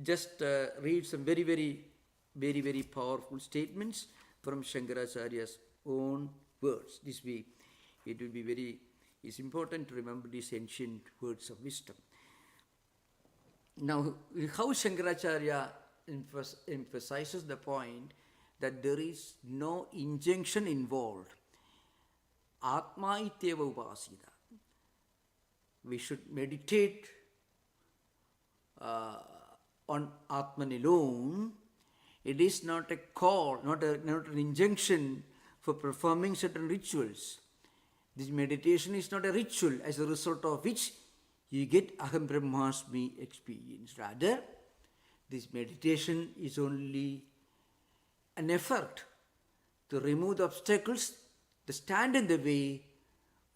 just read some very, very very, very powerful statements from Shankaracharya's own words. It will be very, it's important to remember these ancient words of wisdom. Now, how Shankaracharya emphasizes the point that there is no injunction involved. Atma ityeva upasita. We should meditate on Atman alone. It is not a call, not an injunction for performing certain rituals. This meditation is not a ritual as a result of which you get Aham Brahmasmi experience. Rather, this meditation is only an effort to remove the obstacles that stand in the way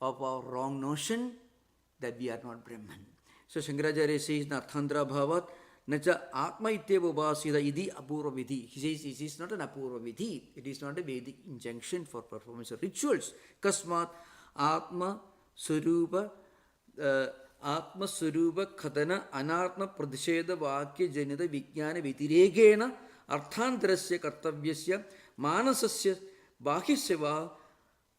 of our wrong notion that we are not Brahman. So Shankaracharya says, Narthandra Bhavat, Nacha Atma Ityeva Upasita Idi Apurva Vidhi. He says it is not an Apurva Vidhi. It is not a Vedic injunction for performance of rituals. Kasmat Atma Surupa Atma Surupa Khatana Anatma Pradesheda Vakya Janita Vijnana Vitiregena Arthantarasya Kartavyasya Manasasya Bahyasya Va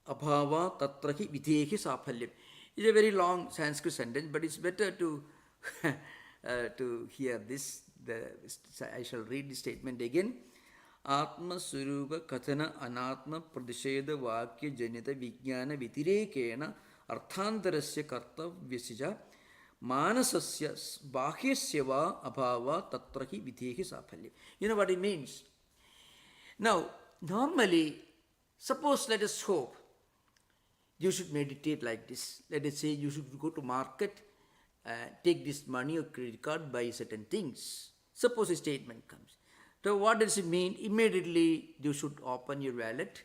Abhava Tatrahi Videhi Saphalyam. It's a very long Sanskrit sentence, but it's better to hear this. I shall read the statement again. Atma Surupa Kathana Anatma Pradesheda Vakya Janita Vijnana Vitirekena Arthantarasya Kartavyasya Manasasya Bahyasya Va Abhava Tatrahi Videhi Saphalyam. You know what it means? Now, normally, suppose let us hope you should meditate like this. Let us say you should go to market, take this money or credit card, buy certain things. Suppose a statement comes. So what does it mean? Immediately you should open your wallet,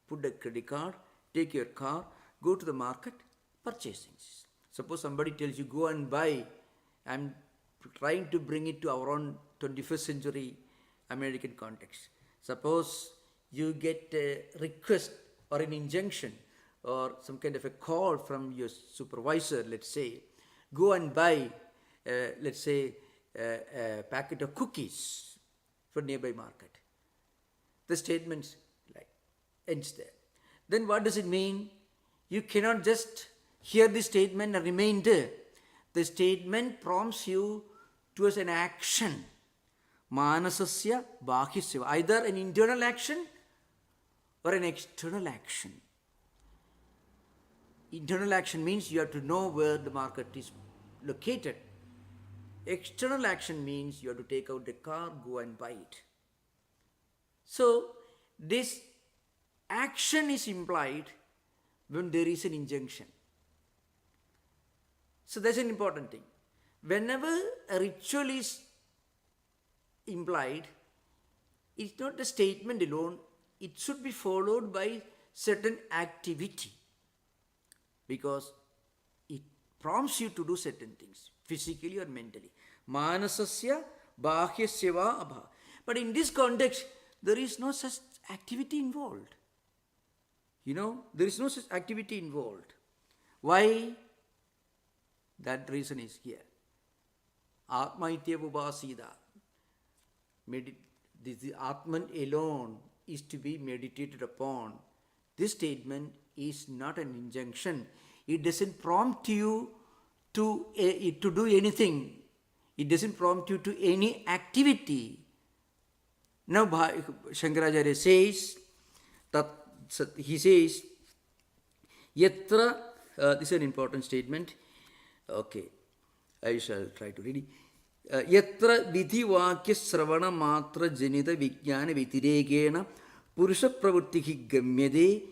put the credit card, take your car, go to the market, purchase things. Suppose somebody tells you go and buy. I'm trying to bring it to our own 21st century American context. Suppose you get a request or an injunction or some kind of a call from your supervisor, let's say, go and buy, let's say, a packet of cookies for nearby market. The statement like ends there. Then what does it mean? You cannot just hear the statement and remain there. The statement prompts you towards an action. Manasasya Bahyasya. Either an internal action or an external action. Internal action means you have to know where the market is located. External action means you have to take out the car, go and buy it. So, this action is implied when there is an injunction. So, that's an important thing. Whenever a ritual is implied, it's not a statement alone, it should be followed by certain activity. Because it prompts you to do certain things, physically or mentally. Manasasya Bahyasya Va Abha. But in this context, there is no such activity involved. There is no such activity involved. Why? That reason is here. Atma ityeva upasita. The Atman alone is to be meditated upon. This statement is not an injunction. It doesn't prompt you to do anything. It doesn't prompt you to any activity. Now Shankaracharya says, Yatra, this is an important statement. Okay, I shall try to read it. Yatra vidhi vakya sravana matra janita vijnana vitiregena purusha pravuttihi gamyade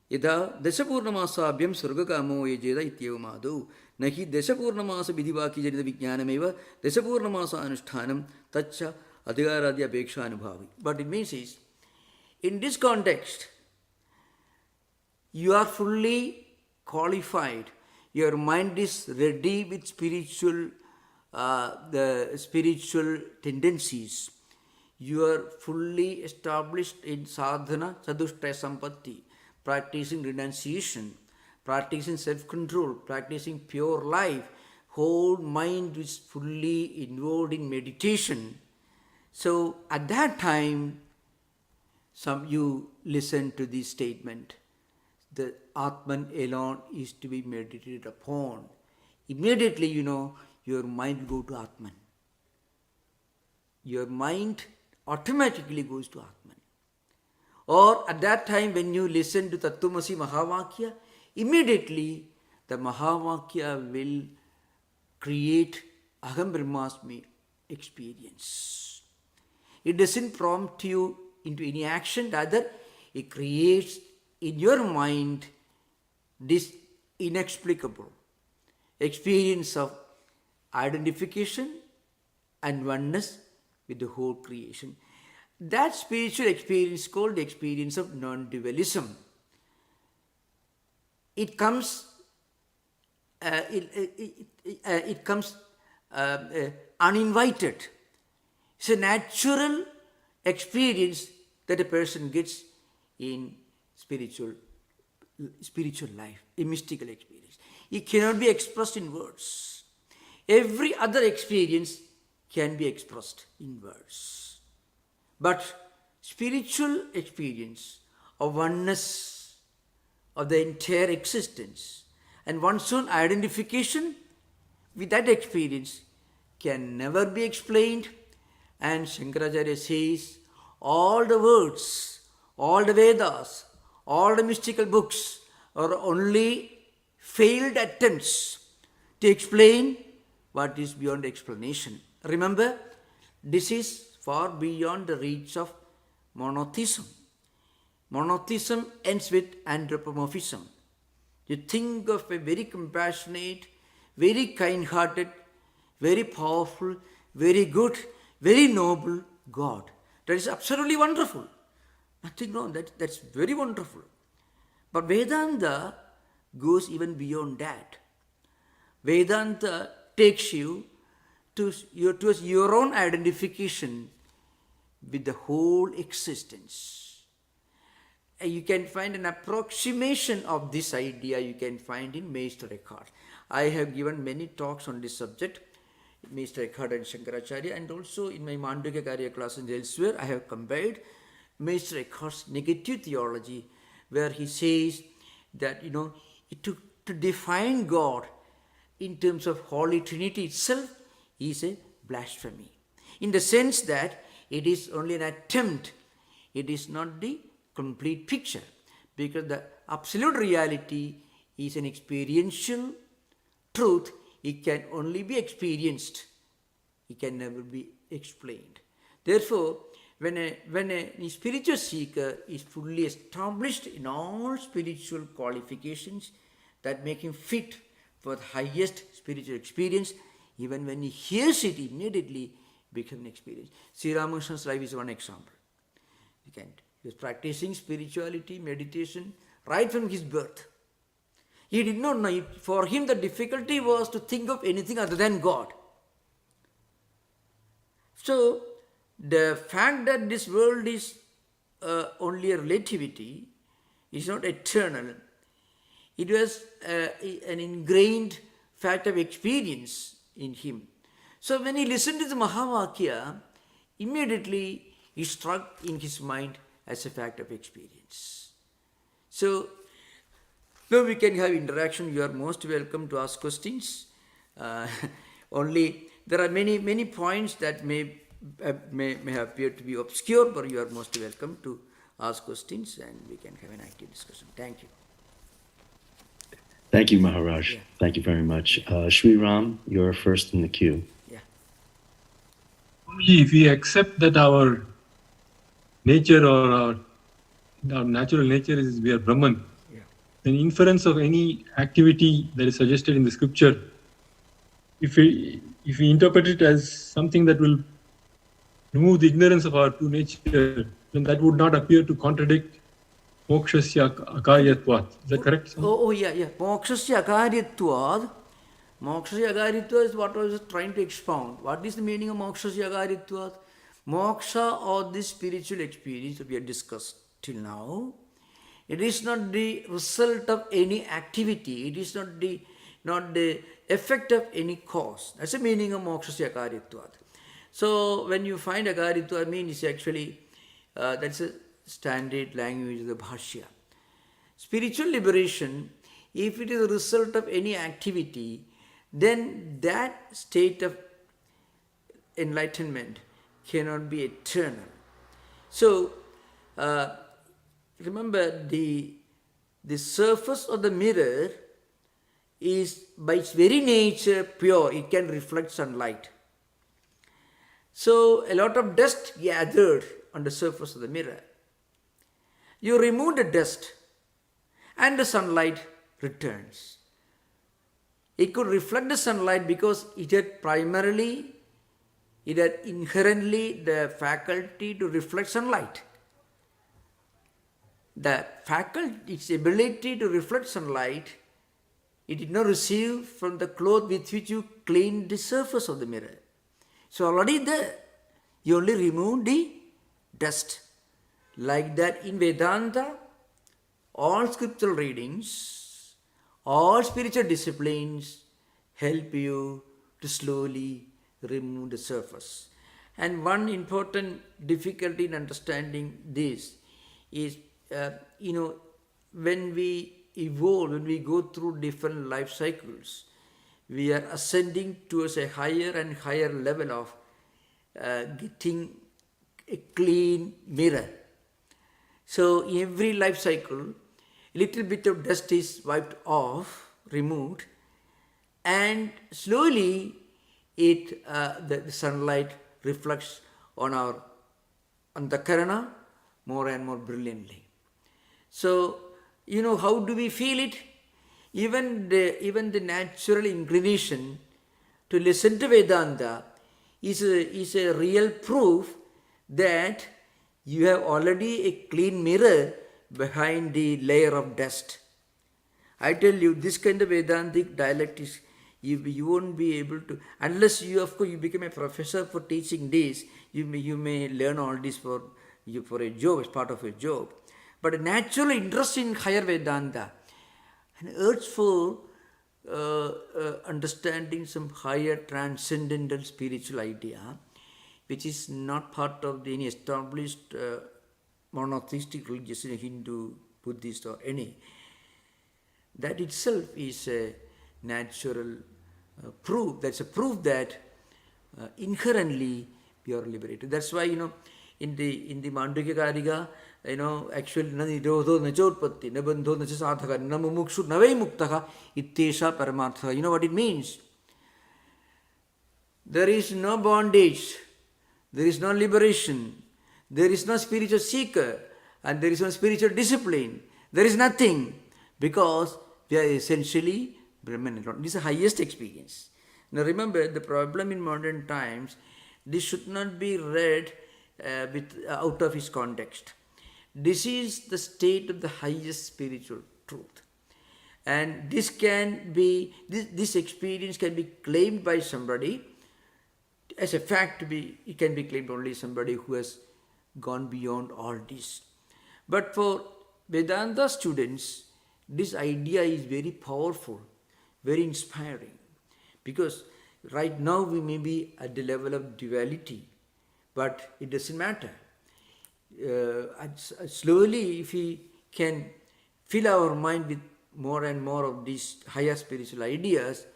yada dashapurnamasabyam surgakamo yajeda ityevamadu nahi dashapurnamasa vidhi vakya janita vijnanameva dashapurnamasa anushtanam tacha adhikaradya apeksha anubhavi. What it means is, in this context, you are fully qualified. Your mind is ready with the spiritual tendencies. You are fully established in sadhana, sadhushtaya sampatti, practicing renunciation, practicing self-control, practicing pure life. Whole mind is fully involved in meditation. So at that time, you listen to this statement, the Atman alone is to be meditated upon. Immediately, your mind go to Atman. Your mind automatically goes to Atman. Or at that time when you listen to Tattvamasi Mahavakya, immediately the Mahavakya will create Aham Brahmasmi experience. It doesn't prompt you into any action, rather it creates in your mind this inexplicable experience of identification and oneness with the whole creation. That spiritual experience is called the experience of non-dualism. It comes uninvited. It's a natural experience that a person gets in spiritual life, a mystical experience. It cannot be expressed in words. Every other experience can be expressed in words. But spiritual experience of oneness of the entire existence and one's own identification with that experience can never be explained. And Shankaracharya says, all the words, all the Vedas, all the mystical books are only failed attempts to explain what is beyond explanation. Remember, this is far beyond the reach of monotheism. Monotheism ends with anthropomorphism. You think of a very compassionate, very kind-hearted, very powerful, very good, very noble God. That is absolutely wonderful. Nothing wrong, that's very wonderful. But Vedanta goes even beyond that. Vedanta takes you towards your own identification with the whole existence. You can find an approximation of this idea you can find in Meister Eckhart. I have given many talks on this subject, Meister Eckhart and Shankaracharya, and also in my Mandukya Karya class and elsewhere, I have compared Meister Eckhart's negative theology, where he says that, to define God in terms of Holy Trinity itself is a blasphemy. In the sense that it is only an attempt, it is not the complete picture, because the absolute reality is an experiential truth. It can only be experienced. It can never be explained. Therefore, when a spiritual seeker is fully established in all spiritual qualifications that make him fit for the highest spiritual experience, even when he hears it, immediately becomes an experience. Sri Ramakrishna's life is one example. He was practicing spirituality, meditation, right from his birth. He did not know. For him, the difficulty was to think of anything other than God. So, the fact that this world is only a relativity, is not eternal, it was an ingrained fact of experience in him. So when he listened to the Mahavakya, immediately he struck in his mind as a fact of experience. So, now we can have interaction. You are most welcome to ask questions. Only there are many points that may appear to be obscure, but you are most welcome to ask questions and we can have an active discussion. Thank you. Thank you, Maharaj. Yeah. Thank you very much. Sri Ram, you're first in the queue. Yeah. If we accept that our nature or our natural nature is we are Brahman, Yeah. then inference of any activity that is suggested in the scripture, if we interpret it as something that will remove the ignorance of our true nature, then that would not appear to contradict mokshasya akaryatvat. Is that correct, sir? Yeah. Mokshasya akaryatvad. Mokshasya akaryatvad is what I was trying to expound. What is the meaning of mokshasya akaryatvad? Moksha, or this spiritual experience that we have discussed till now, it is not the result of any activity. It is not the effect of any cause. That's the meaning of mokshasya akaryatvad. So when you find Agaritu, I mean, it's actually, that's a standard language of the Bhashya. Spiritual liberation, if it is a result of any activity, then that state of enlightenment cannot be eternal. So, remember, the surface of the mirror is by its very nature pure, it can reflect sunlight. So, a lot of dust gathered on the surface of the mirror. You remove the dust and the sunlight returns. It could reflect the sunlight because it had inherently the faculty to reflect sunlight. Its ability to reflect sunlight, it did not receive from the cloth with which you cleaned the surface of the mirror. So already there, you only remove the dust. Like that in Vedanta, all scriptural readings, all spiritual disciplines help you to slowly remove the surface. And one important difficulty in understanding this is, when we evolve, when we go through different life cycles, we are ascending towards a higher and higher level of getting a clean mirror. So in every life cycle, a little bit of dust is wiped off, removed, and slowly the sunlight reflects on the karana more and more brilliantly. So, how do we feel it? Even the natural inclination to listen to Vedanta is a real proof that you have already a clean mirror behind the layer of dust. I tell you, this kind of Vedantic dialect is, you won't be able to, unless you become a professor for teaching this, you may learn all this for a job, as part of a job. But a natural interest in higher Vedanta, an urge for understanding some higher transcendental spiritual idea, which is not part of any established monotheistic religion, Hindu, Buddhist or any. That itself is a natural proof. That's a proof that inherently we are liberated. That's why, in the Mandukya Karika, actually, na nirodho na chotpatti, na bandho na sadhaka, na mumukshu na vai muktaka, ittesha paramartha. You know what it means? There is no bondage, there is no liberation, there is no spiritual seeker, and there is no spiritual discipline. There is nothing, because we are essentially Brahman. This is the highest experience. Now remember, the problem in modern times, this should not be read out of its context. This is the state of the highest spiritual truth. And this experience can be claimed by somebody. As a fact, it can be claimed only somebody who has gone beyond all this. But for Vedanta students, this idea is very powerful, very inspiring. Because right now we may be at the level of duality, but it doesn't matter. Slowly, if we can fill our mind with more and more of these higher spiritual ideas,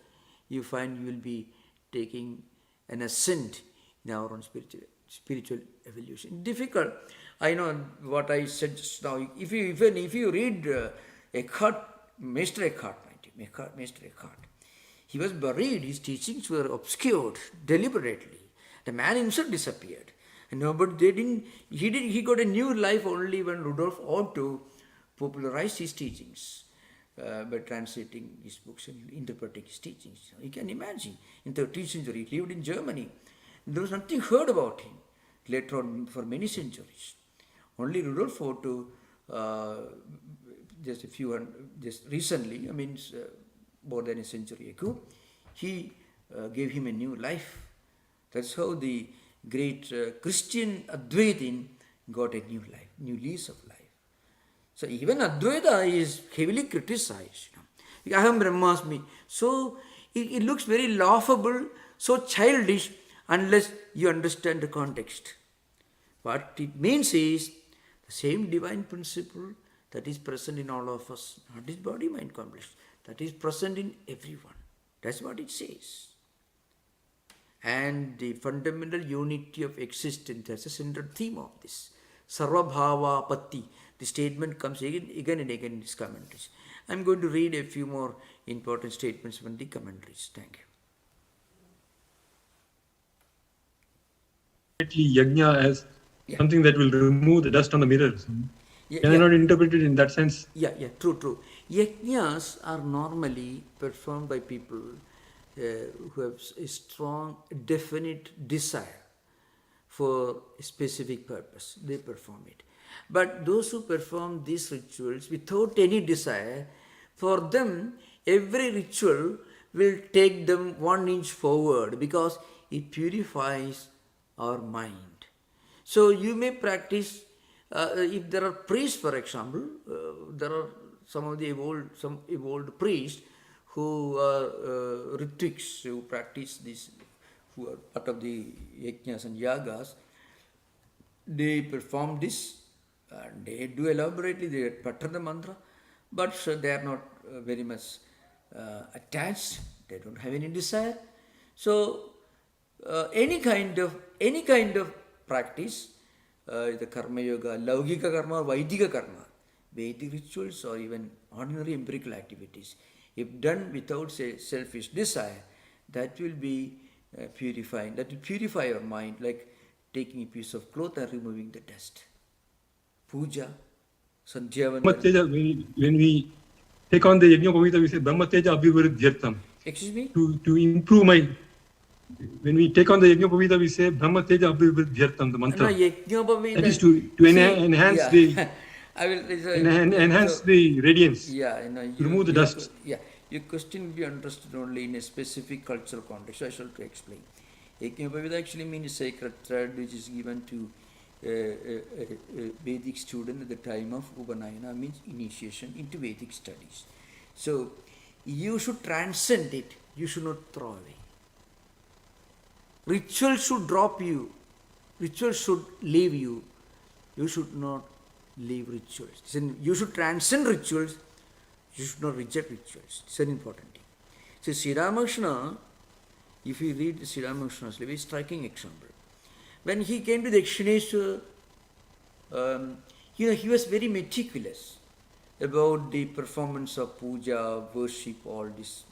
you find you will be taking an ascent in our own spiritual evolution. Difficult. I know what I said just now. If you read Eckhart, Master Eckhart, he was buried. His teachings were obscured deliberately. The man himself disappeared. And nobody, he got a new life only when Rudolf Otto popularized his teachings by translating his books and interpreting his teachings. You can imagine, in the 13th century, he lived in Germany. There was nothing heard about him later on for many centuries. Only Rudolf Otto, just recently, more than a century ago, he gave him a new life. That's how the great Christian Advaitin got a new life, new lease of life. So even Advaita is heavily criticized. Aham Brahmasmi. So it looks very laughable, so childish. unless you understand the context. What it means is the same divine principle that is present in all of us, not is body mind complex, that is present in everyone. That's what it says. And the fundamental unity of existence, that's a central theme of this. Sarvabhava Patti. The statement comes again and again in these commentaries. I'm going to read a few more important statements from the commentaries. Thank you. Yajna as something that will remove the dust on the mirrors. Can I not interpret it in that sense? Yeah, true. Yajnas are normally performed by people who have a strong, definite desire for a specific purpose. They perform it. But those who perform these rituals without any desire, for them, every ritual will take them 1 inch forward because it purifies our mind. So you may practice, if there are priests, for example, there are some evolved priests who are Ritviks, who practice this, who are part of the yajnas and yagas. They perform this, and they do elaborately, they utter the mantra, but they are not very much attached, they don't have any desire. So any kind of practice, the karma yoga, laugika karma or vaidika karma, Vedic rituals or even ordinary empirical activities, if done without selfish desire, that will be purifying. That will purify your mind, like taking a piece of cloth and removing the dust. Puja, Sandhyavandana. When we take on the Yajna Pavita, we say Brahmateja Abhivaridhyartam. Excuse me? To improve my... When we take on the Yajna Pavita, we say Brahmateja Abhivaridhyartam, the mantra. No, Yajna that is to enhance the... I will enhance the radiance, remove the dust. Your question will be understood only in a specific cultural context. So I shall explain. Yajna actually means a sacred thread which is given to a Vedic student at the time of Upanayana, means initiation into Vedic studies. So you should transcend it, you should not throw away. Ritual should drop you, ritual should leave you, you should not leave rituals. You should transcend rituals, you should not reject rituals. It's an important thing. So Sri Ramakrishna, if you read Sri Ramakrishna's life, a striking example. When he came to the Dakshineshwar, he was very meticulous about the performance of puja, worship, all this,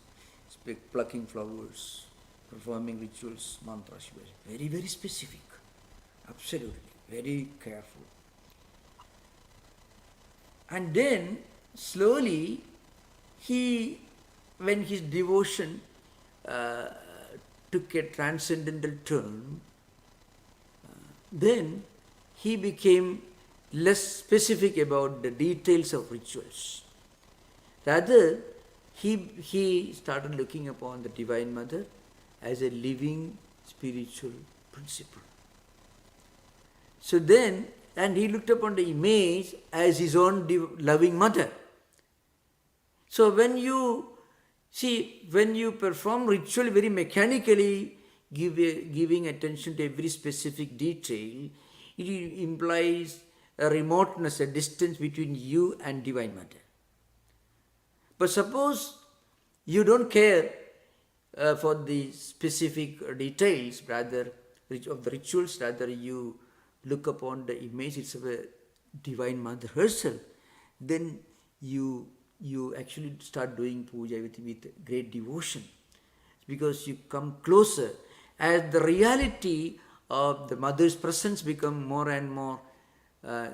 plucking flowers, performing rituals, mantras. He was very, very specific. Absolutely. Very careful. And then, slowly, when his devotion took a transcendental turn, then he became less specific about the details of rituals. Rather, he started looking upon the Divine Mother as a living spiritual principle. So then, and he looked upon the image as his own loving mother. So when you perform ritual very mechanically, giving attention to every specific detail, it implies a remoteness, a distance between you and Divine Mother. But suppose you don't care for the specific details, rather of the rituals, rather you look upon the image itself, a Divine Mother herself, then you actually start doing puja with great devotion, because you come closer as the reality of the Mother's presence become more and more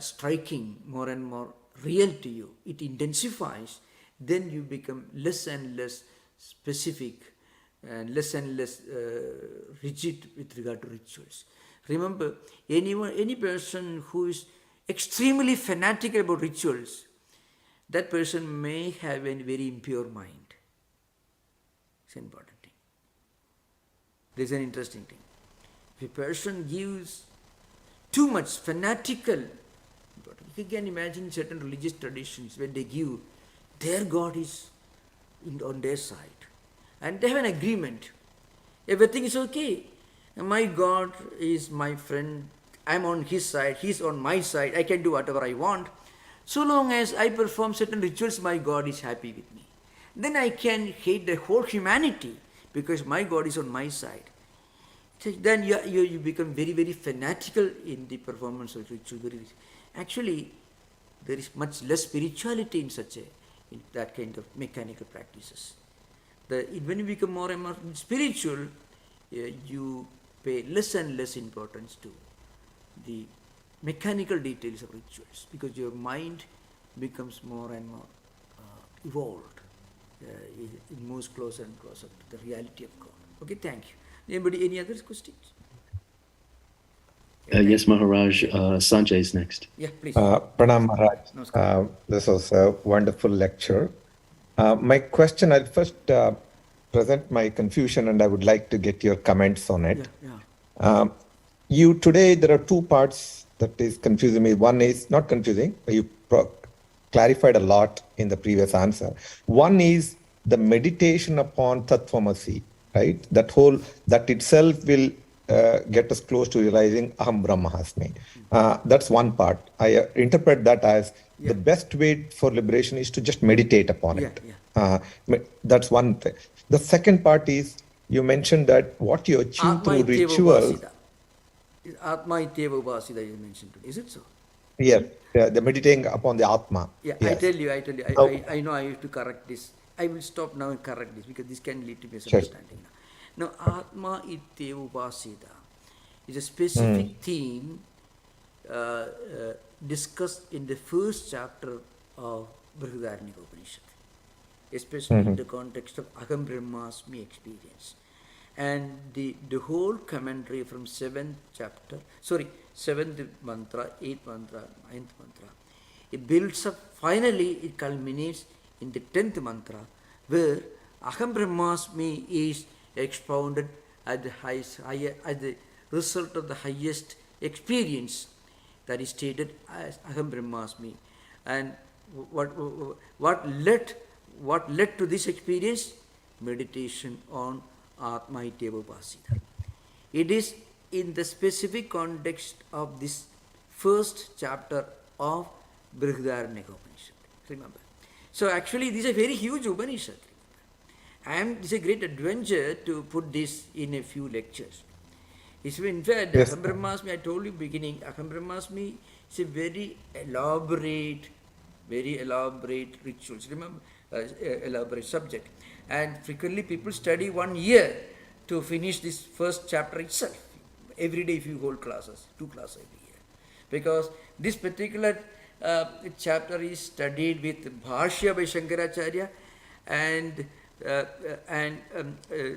striking, more and more real to you. It intensifies, then you become less and less specific and less rigid with regard to rituals. Remember, any person who is extremely fanatical about rituals, that person may have a very impure mind. It's an important thing. This is an interesting thing. If a person gives too much fanatical, you can imagine certain religious traditions when they give, their God is on their side. And they have an agreement. Everything is okay. My God is my friend, I'm on his side, he's on my side, I can do whatever I want. So long as I perform certain rituals, my God is happy with me. Then I can hate the whole humanity because my God is on my side. So then you become very, very fanatical in the performance of ritual. Actually, there is much less spirituality in that kind of mechanical practices. When you become more and more spiritual, you pay less and less importance to the mechanical details of rituals because your mind becomes more and more evolved. It moves closer and closer to the reality of God. Okay, thank you. Anybody, any other questions? Yes, Maharaj. Sanjay is next. Yeah, please. Pranam Maharaj. Namaskar. This was a wonderful lecture. My question, I'll first present my confusion and I would like to get your comments on it. Yeah. Today, there are two parts that is confusing me. One is not confusing, you clarified a lot in the previous answer. One is the meditation upon Tattwamasi, right? That itself will get us close to realizing Aham Brahmasmi. That's one part. I interpret that as the best way for liberation is to just meditate upon it. That's one thing. The second part is, you mentioned that what you achieve through rituals. Atma Ityeva Upasida you mentioned today. Is it so? Yes, the meditating upon the Atma. Yeah, yes. I tell you. I know I have to correct this. I will stop now and correct this because this can lead to misunderstanding. Now, Atma Ityeva Upasida is a specific theme discussed in the first chapter of Brihadaranyaka Upanishad, especially in the context of Aham Brahmasmi experience. And the whole commentary from 7th mantra, 8th mantra, 9th mantra, it builds up, finally it culminates in the 10th mantra, where Aham Brahmasmi is expounded at the result of the highest experience that is stated as Aham Brahmasmi. And what led to this experience? Meditation on Atma Ityeva Upasida. It is in the specific context of this first chapter of Brihadaranyaka Upanishad. Remember. So actually this is a very huge Upanishad. It's a great adventure to put this in a few lectures. In fact, Yes. Aham Brahmasmi, I told you beginning, Aham Brahmasmi is a very elaborate rituals. Remember, elaborate subject. And frequently people study 1 year to finish this first chapter itself. Every day if you hold classes, 2 classes every year. Because this particular chapter is studied with Bhashya by Shankaracharya and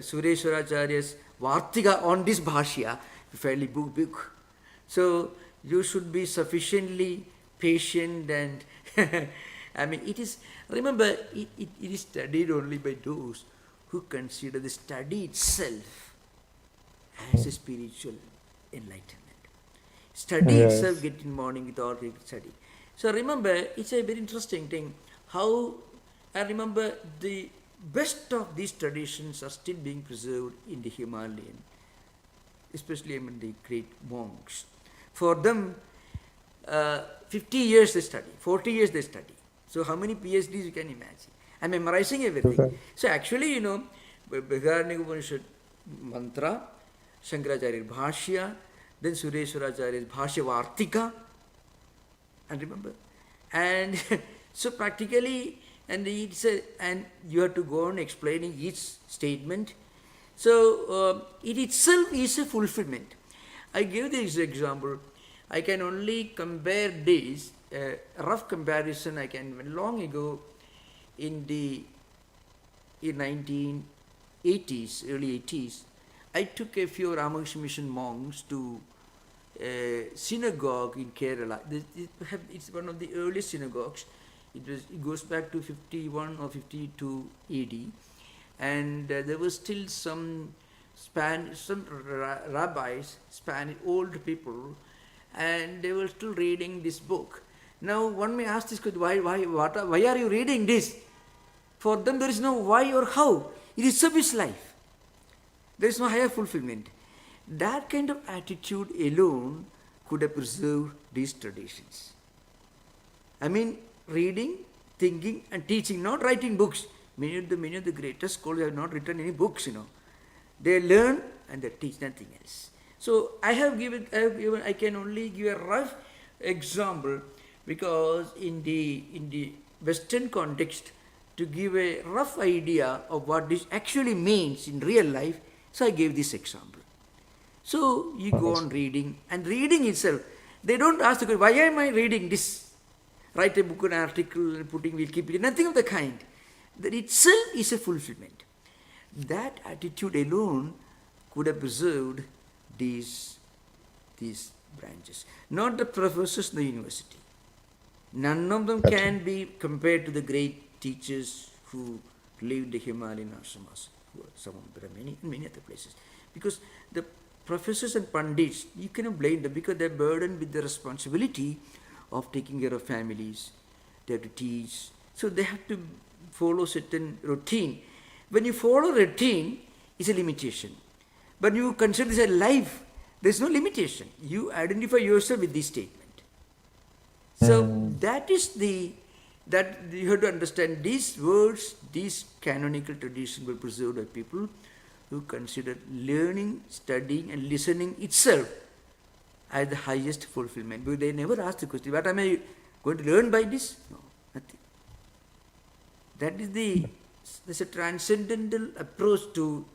Sureshwaracharya's Vartika on this Bhashya, fairly big. So you should be sufficiently patient and I mean, it is, remember, it is studied only by those who consider the study itself as a spiritual enlightenment. Study itself, get in morning with all study. So remember, it's a very interesting thing how, I remember the best of these traditions are still being preserved in the Himalayan, especially among the great monks. For them, 50 years they study, 40 years they study. So how many PhDs you can imagine? I'm memorizing everything. Okay. So actually, Brihadaranyaka Upanishad mantra, Shankaracharya's Bhashya, then Sureshwaracharya's Bhashya Vartika, and remember. And so practically, and you have to go on explaining each statement. So it itself is a fulfillment. I give this example. I can only compare this, a rough comparison I can, long ago in 1980s, early 80s, I took a few Ramakrishna Mission monks to a synagogue in Kerala. It's one of the earliest synagogues. It goes back to 51 or 52 AD. And there was still some rabbis, old people, and they were still reading this book. Now one may ask this question, why are you reading this? For them there is no why or how. It is service life. There is no higher fulfillment. That kind of attitude alone could have preserved these traditions. I mean, reading, thinking, and teaching, not writing books. Many of the greatest scholars have not written any books, They learn and they teach, nothing else. So I can only give a rough example, because in the Western context, to give a rough idea of what this actually means in real life, so I gave this example. So you go on reading, and reading itself, they don't ask the question, why am I reading this? Write a book, an article, and we'll keep it. Nothing of the kind. That itself is a fulfillment. That attitude alone could have preserved these branches. Not the professors in the university. None of them can be compared to the great teachers who lived the Himalayan ashramas. There are many other places. Because the professors and pandits, you cannot blame them, because they're burdened with the responsibility of taking care of families. They have to teach. So they have to follow certain routine. When you follow routine, it's a limitation. But you consider this a life, there's no limitation. You identify yourself with this statement. So that you have to understand, these words, these canonical traditions were preserved by people who consider learning, studying, and listening itself as the highest fulfillment. But they never ask the question, what am I going to learn by this? No, nothing. That is there's a transcendental approach to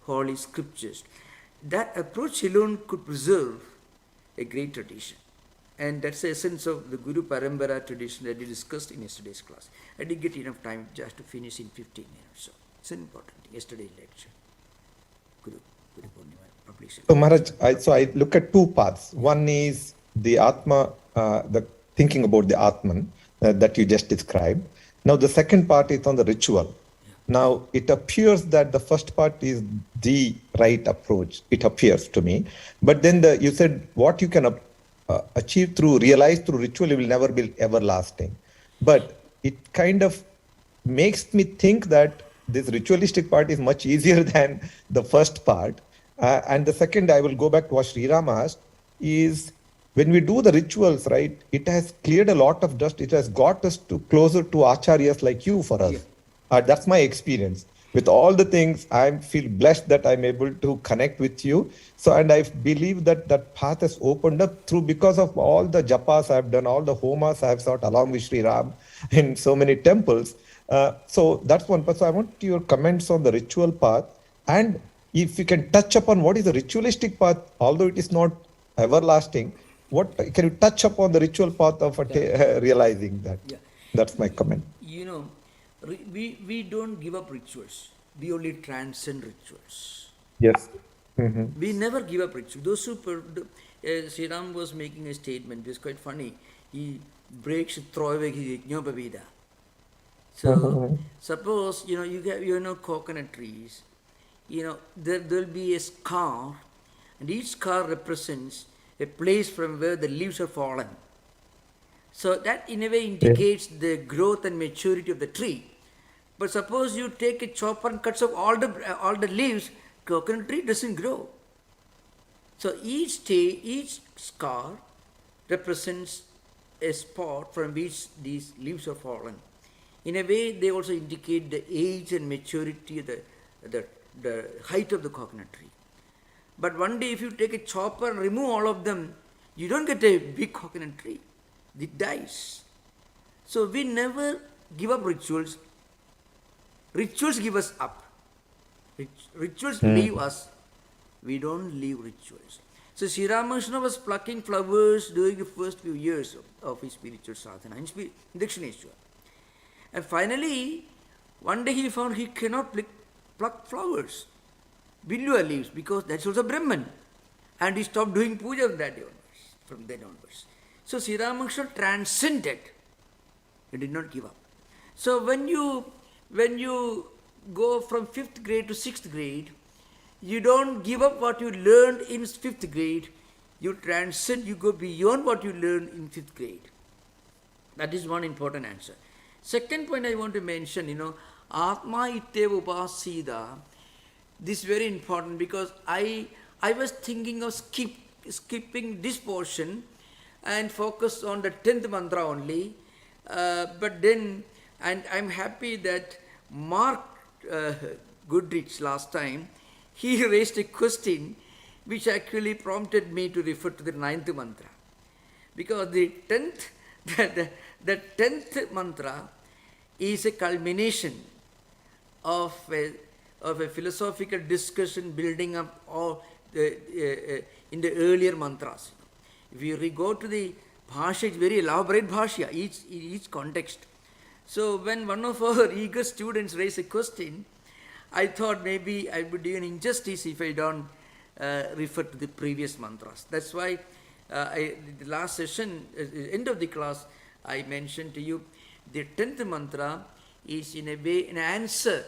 Holy Scriptures. That approach alone could preserve a great tradition. And that's the essence of the Guru Parampara tradition that we discussed in yesterday's class. I didn't get enough time just to finish in 15 minutes. So it's an important thing. Yesterday's lecture. Guru Purnima published. So Maharaj, I look at two paths. One is the Atma, the thinking about the Atman that you just described. Now the second part is on the ritual. Now it appears that the first part is the right approach. It appears to me. But then you said what you can realize through ritual, it will never be everlasting. But it kind of makes me think that this ritualistic part is much easier than the first part. And the second, I will go back to what Sri Ram asked, is when we do the rituals, right, it has cleared a lot of dust. It has got us closer to acharyas like you for us. Yeah. That's my experience. With all the things, I feel blessed that I'm able to connect with you. So, and I believe that that path has opened up because of all the japas I've done, all the homas I've sought along with Sri Ram in so many temples. So that's one part. So I want your comments on the ritual path. And if you can touch upon what is the ritualistic path, although it is not everlasting, what can you touch upon the ritual path of realizing that? Yeah. That's my comment. We don't give up rituals. We only transcend rituals. Yes. Mm-hmm. We never give up rituals. Those who Sri Ram was making a statement. It was quite funny. He breaks, throw away his Yajñopavita. So suppose you know coconut trees. There will be a scar, and each scar represents a place from where the leaves are fallen. So that in a way indicates the growth and maturity of the tree. But suppose you take a chopper and cuts off all the leaves, coconut tree doesn't grow. So each scar represents a spot from which these leaves are fallen. In a way, they also indicate the age and maturity, the height of the coconut tree. But one day, if you take a chopper and remove all of them, you don't get a big coconut tree. It dies. So we never give up rituals. Rituals give us up. Rituals leave us. We don't leave rituals. So Sri Ramakrishna was plucking flowers during the first few years of his spiritual sadhana in Dakshineshwar. And finally, one day he found he cannot pluck flowers, Villuva leaves, because that's also Brahman. And he stopped doing puja from then onwards. So Sri Ramakrishna transcended. He did not give up. So when you go from 5th grade to 6th grade, you don't give up what you learned in 5th grade. You transcend, you go beyond what you learned in 5th grade. That is one important answer. Second point I want to mention, Atma Itteva Upasida. This is very important because I I was thinking of skipping this portion and focus on the 10th mantra only. But then, and I'm happy that Mark Goodrich last time, he raised a question which actually prompted me to refer to the 9th mantra. Because the 10th, the 10th mantra is a culmination of a philosophical discussion building up all in the earlier mantras. If you go to the bhashya, it's very elaborate bhashya, each context. So when one of our eager students raised a question, I thought maybe I would do an injustice if I don't refer to the previous mantras. That's why the last session, end of the class, I mentioned to you, the 10th mantra is in a way an answer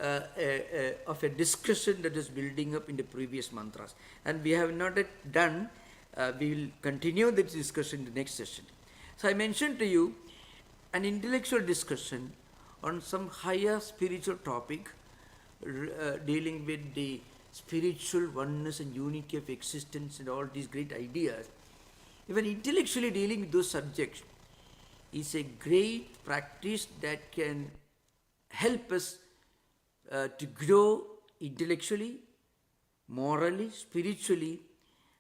of a discussion that is building up in the previous mantras. And we have not yet done, we will continue this discussion in the next session. So I mentioned to you an intellectual discussion on some higher spiritual topic dealing with the spiritual oneness and unity of existence and all these great ideas. Even intellectually dealing with those subjects is a great practice that can help us to grow intellectually, morally, spiritually,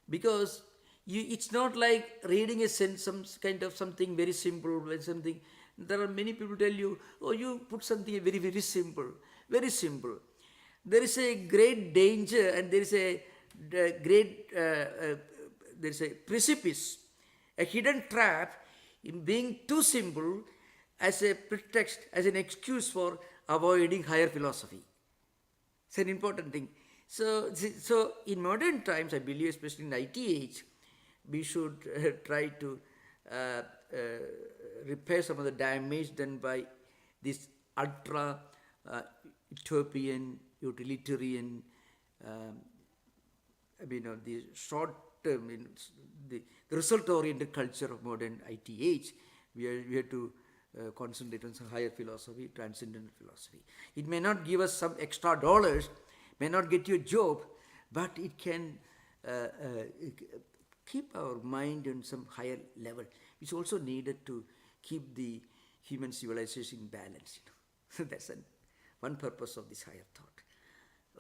because it's not like reading a sense, some kind of something very simple, something. There are many people tell you, oh, you put something very, very simple, very simple. There is a great danger, and there is a great, there is a precipice, a hidden trap in being too simple as a pretext, as an excuse for avoiding higher philosophy. It's an important thing. So in modern times, I believe, especially in IT age, we should try to repair some of the damage done by this ultra utopian, utilitarian, the short term, the result-oriented culture of modern IT age. We have to concentrate on some higher philosophy, transcendental philosophy. It may not give us some extra dollars, may not get you a job, but it can keep our mind on some higher level. It's also needed to keep the human civilization balanced. That's one purpose of this higher thought.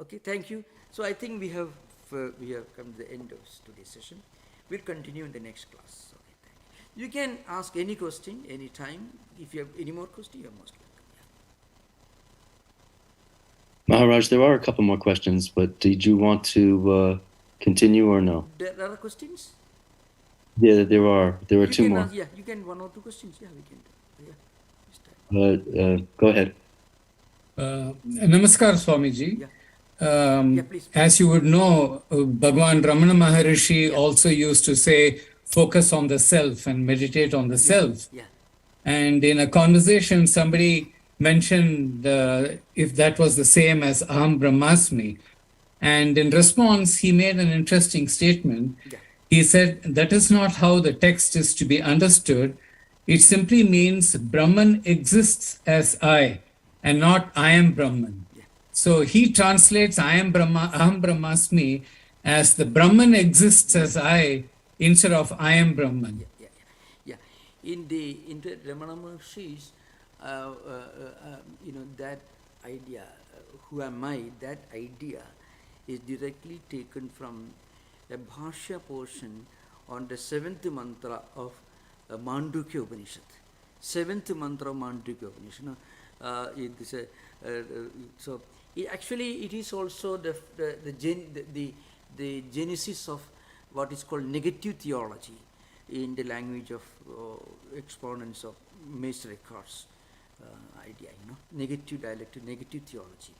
Okay, thank you. So I think we have come to the end of today's session. We'll continue in the next class. Okay, thank you. You can ask any question anytime. If you have any more questions, you're most welcome. Maharaj, there are a couple more questions, but did you want to continue or no? There are questions? Yeah, there are. There are two more. Yeah, you can one or two questions. Yeah, we can do. Yeah. Go ahead. Namaskar, Swamiji. Yeah. Please. As you would know, Bhagwan Ramana Maharishi also used to say, focus on the self and meditate on the self. Yeah. And in a conversation, somebody mentioned if that was the same as Aham Brahmasmi. And in response, he made an interesting statement. Yeah. He said, that is not how the text is to be understood. It simply means Brahman exists as I, and not I am Brahman. Yeah. So he translates Aham Brahmasmi as the Brahman exists as I instead of I am Brahman. Yeah. In the Ramana Maharshi's, that idea, who am I, that idea is directly taken from a bhashya portion on the 7th mantra of Mandukya Upanishad. 7th mantra of Mandukya Upanishad. It is also the genesis of what is called negative theology in the language of exponents of Master Eckhart's idea, negative dialectic, negative theology.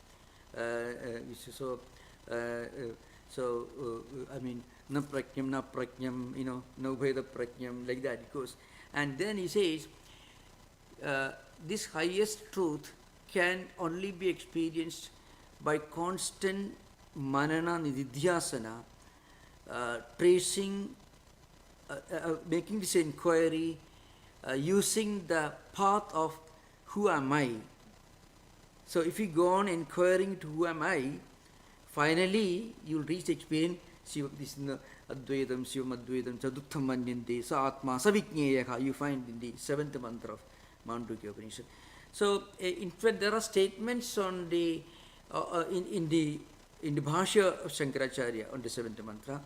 Na prakyam, no veda prakyam, like that it goes. And then he says, this highest truth can only be experienced by constant manana nididhyasana, tracing, making this inquiry, using the path of who am I. So if you go on inquiring to who am I, finally you'll reach the experience, Shiva, this is Advaitam, Shivam Advaitam, Chadutham Manyante, Sa Atma, Savijñeyaka, you find in the 7th mantra of Mandukya Upanishad. So, in fact, there are statements on the in the Bhashya of Shankaracharya on the 7th mantra,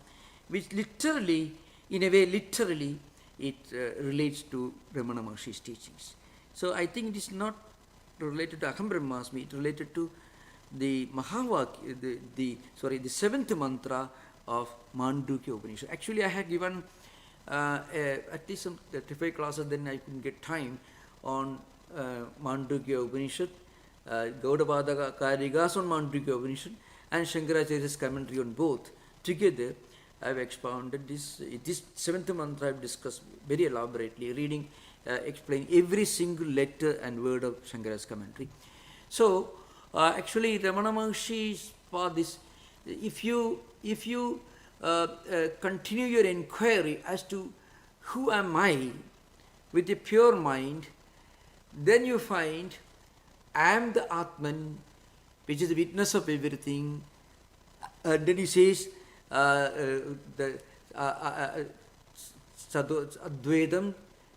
which literally, in a way, literally, it relates to Ramana Maharshi's teachings. So, I think it is not related to Aham Brahmasmi, it related to the Mahavakya, the 7th mantra of Mandukya Upanishad. Actually, I had given at least some 35 classes, then I couldn't get time on Mandukya Upanishad, Gaudapada Karigas on Mandukya Upanishad, and Shankaracharya's commentary on both. Together, I have expounded this 7th mantra I have discussed very elaborately, reading, explaining every single letter and word of Shankara's commentary. So, actually, Ramana Maharshi's path is, if you continue your inquiry as to who am I with a pure mind, then you find I am the Atman, which is the witness of everything. Then he says, Advaitam,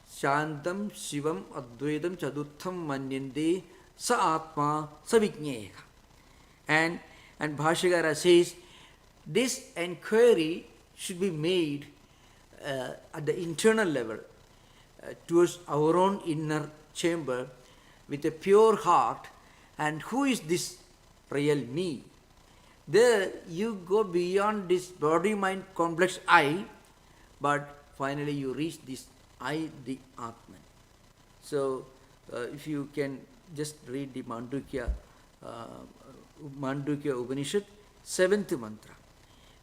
Shantam, Shivam, Advaitam, Chadutham Manyante, Sa Atma, Savijñeyaka. And Bhashyakara says, this inquiry should be made at the internal level, towards our own inner chamber, with a pure heart. And who is this real me? There you go beyond this body-mind complex I, but finally you reach this I, the Atman. So, if you can just read the Mandukya Upanishad, 7th mantra.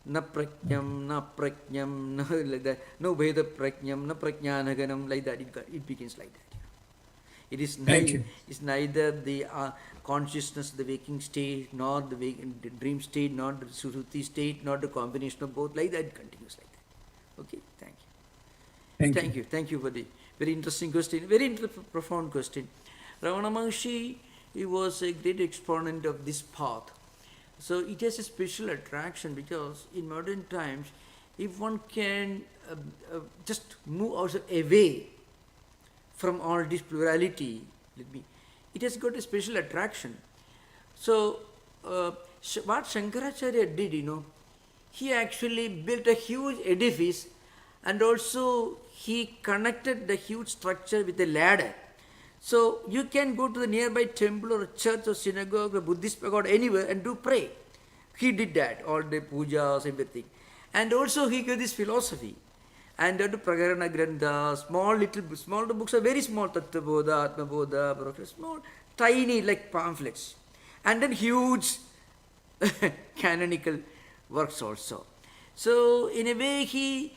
Na prajnam, na prajnam, na like that, no veda prajnam, na prajnanaganam, like that, it begins like that. It is neither the consciousness, the waking state, nor the dream state, nor the suruti state, nor the combination of both, like that, it continues like that. Okay, thank you. Thank you for the very interesting question, very profound question. Ramana Maharshi, he was a great exponent of this path. So it has a special attraction because in modern times, if one can just move ourselves away from all this plurality, it has got a special attraction. So what Shankaracharya did, he actually built a huge edifice, and also he connected the huge structure with a ladder. So you can go to the nearby temple or church or synagogue or Buddhist pagoda anywhere and do pray. He did that, all the pujas, everything. And also he gave this philosophy. And the Prakarana Grantha, small books are very small, Tattwabodha, Atmabodha, small, tiny like pamphlets. And then huge canonical works also. So in a way he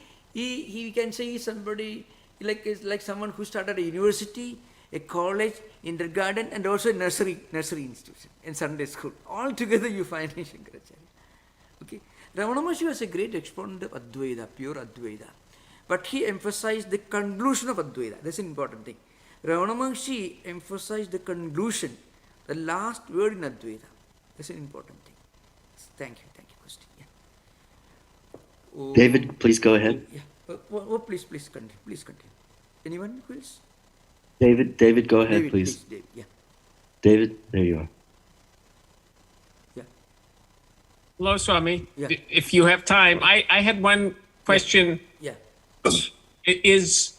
can say somebody like someone who started a university, a college, kindergarten, and also a nursery institution and Sunday school. All together you find in Shankaracharya. Okay. Ramana Maharshi was a great exponent of Advaita, pure Advaita. But he emphasized the conclusion of Advaita. That's an important thing. Ramana Maharshi emphasized the conclusion, the last word in Advaita. That's an important thing. Thank you, Christy. Yeah. Oh, David, please go ahead. Yeah. Please continue. Anyone else? David, go ahead, please. David, yeah. David, there you are. Yeah. Hello, Swami. Yeah. If you have time, I had one question. Yeah. Is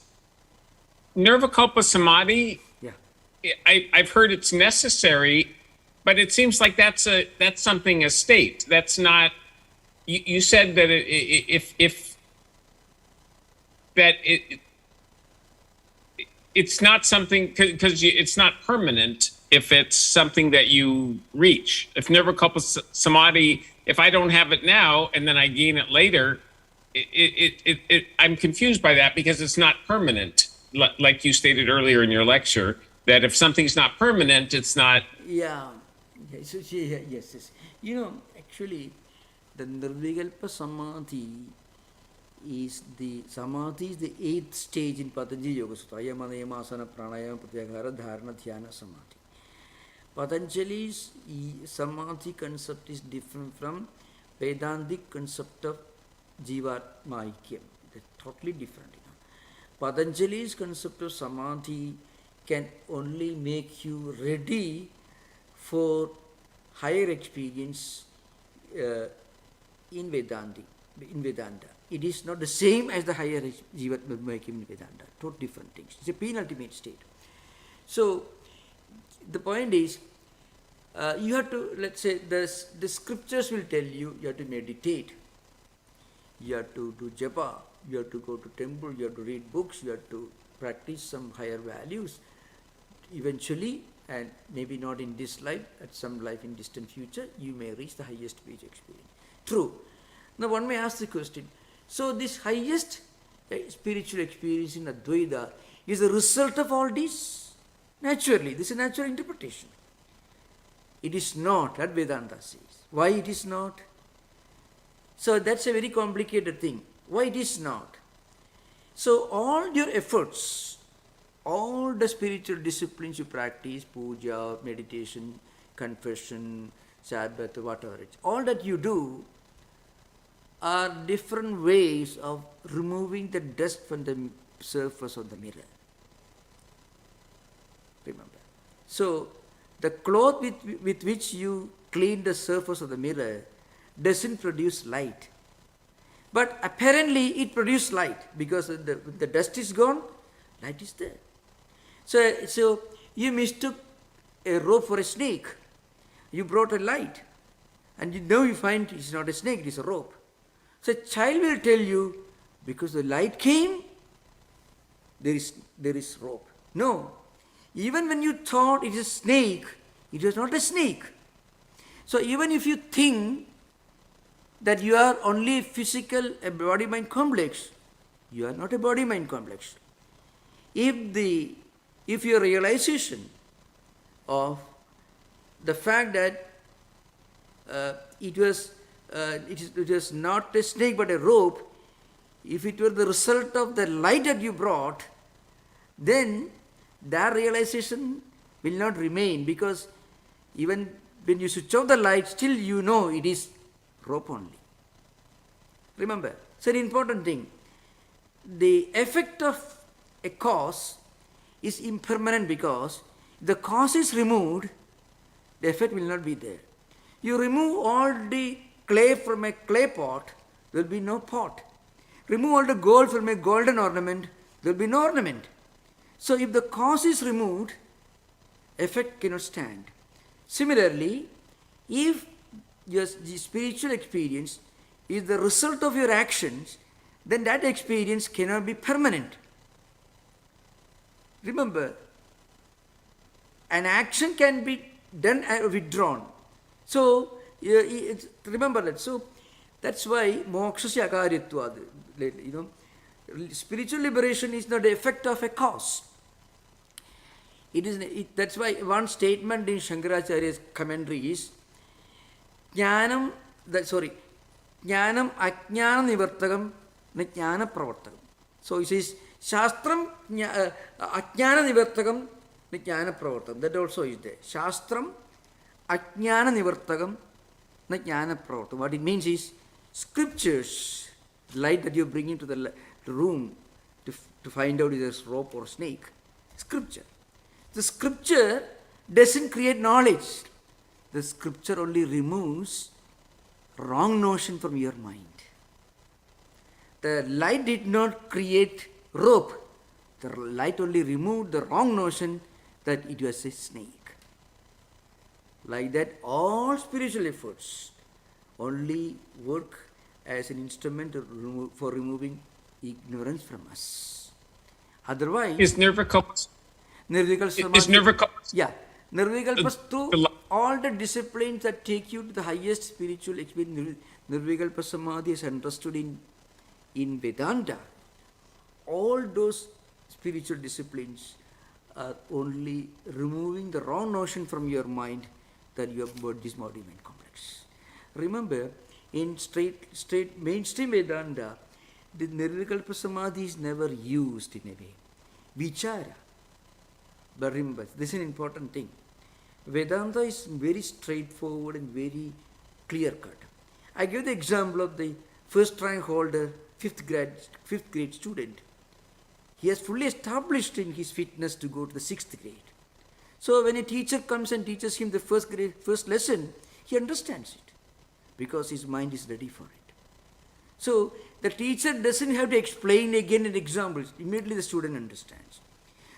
Nirvikalpa Samadhi, Yeah. I've heard it's necessary, but it seems like that's something, a state. That's not, you said that it's not something, because it's not permanent if it's something that you reach. If Nirvikalpa Samadhi, if I don't have it now and then I gain it later, I'm confused by that because it's not permanent. Like you stated earlier in your lecture, that if something's not permanent, it's not. Yeah. So, yes. Actually, the Nirvikalpa Samadhi is the 8th stage in Patanjali Yoga Sutra. Ayama, Niyama, Asana, Pranayama, Pratyahara, Dharana, Dhyana, Samadhi. Patanjali's Samadhi concept is different from Vedantic concept of Jivatma Aikyam. They're totally different. Patanjali's concept of samadhi can only make you ready for higher experience in Vedanta. It is not the same as the higher Jivatma Aikyam in Vedanta. Totally different things. It's a penultimate state. So, the point is, you have to, let's say, the scriptures will tell you have to meditate, you have to do japa, you have to go to temple, you have to read books, you have to practice some higher values. Eventually, and maybe not in this life, at some life in distant future, you may reach the highest spiritual experience. True. Now one may ask the question, so this highest spiritual experience in Advaita is a result of all this? Naturally, this is a natural interpretation. It is not, that Vedanta says. Why it is not? So that's a very complicated thing. Why it is not? So all your efforts, all the spiritual disciplines you practice, puja, meditation, confession, Sabbath, whatever it is, all that you do are different ways of removing the dust from the surface of the mirror. Remember. So, the cloth with which you clean the surface of the mirror doesn't produce light. But apparently it produces light because the dust is gone, light is there. So you mistook a rope for a snake. You brought a light. And now you find it's not a snake, it is a rope. So a child will tell you, because the light came, there is rope. No. Even when you thought it is a snake, it was not a snake. So even if you think that you are only physical, a body-mind complex, you are not a body-mind complex. If your realization of the fact that it was not a snake but a rope, if it were the result of the light that you brought, then that realization will not remain, because even when you switch off the light, still you know it is rope only. Remember, it's an important thing. The effect of a cause is impermanent, because if the cause is removed, the effect will not be there. You remove all the clay from a clay pot, there will be no pot. Remove all the gold from a golden ornament, there will be no ornament. So if the cause is removed, effect cannot stand. Similarly, if the spiritual experience is the result of your actions, then that experience cannot be permanent. Remember, an action can be done and withdrawn. So, remember that. So, that's why moksha akaryatvad, spiritual liberation is not the effect of a cause. That's why one statement in Shankaracharya's commentary is, Jnanam ajnana nivartakam na jnana pravartakam. So it says, Shastram ajnana nivartakam na jnana pravartakam. That also is there. Shastram ajnana nivartakam na jnana pravartakam. What it means is, scriptures, light that you bring into the room to find out if there's rope or snake, scripture. The scripture doesn't create knowledge. The scripture only removes wrong notion from your mind. The light did not create rope. The light only removed the wrong notion that it was a snake. Like that, all spiritual efforts only work as an instrument for removing ignorance from us. Otherwise, Is Nirvikalpa? Nirvikal Samadhi. Is Nirvikalpa? Yeah. Nirvikalpa through all the disciplines that take you to the highest spiritual experience. Nirvikalpa Samadhi is understood in Vedanta. All those spiritual disciplines are only removing the wrong notion from your mind that you have got this body-mind complex. Remember, in straight mainstream Vedanta, the Nirvikalpa Samadhi is never used in a way. Vichara. But remember, this is an important thing. Vedanta is very straightforward and very clear-cut. I give the example of the first rank holder, fifth grade student. He has fully established in his fitness to go to the 6th grade. So when a teacher comes and teaches him the first lesson, he understands it because his mind is ready for it. So the teacher doesn't have to explain again an example. Immediately the student understands.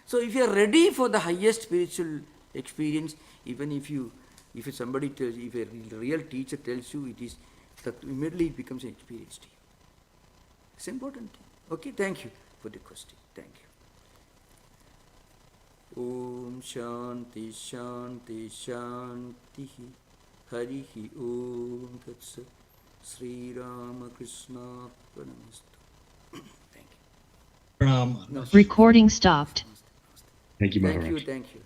So if you are ready for the highest spiritual experience, even if somebody tells you, if a real teacher tells you it is, that immediately it becomes an experience to you. It's important. Okay, thank you for the question. Thank you. Om Shanti Shanti Shanti Harihi Om Tat Sat Sri Ramakrishna Arpanamastu. Thank you. Recording stopped. Thank you, Maharaj. Thank you.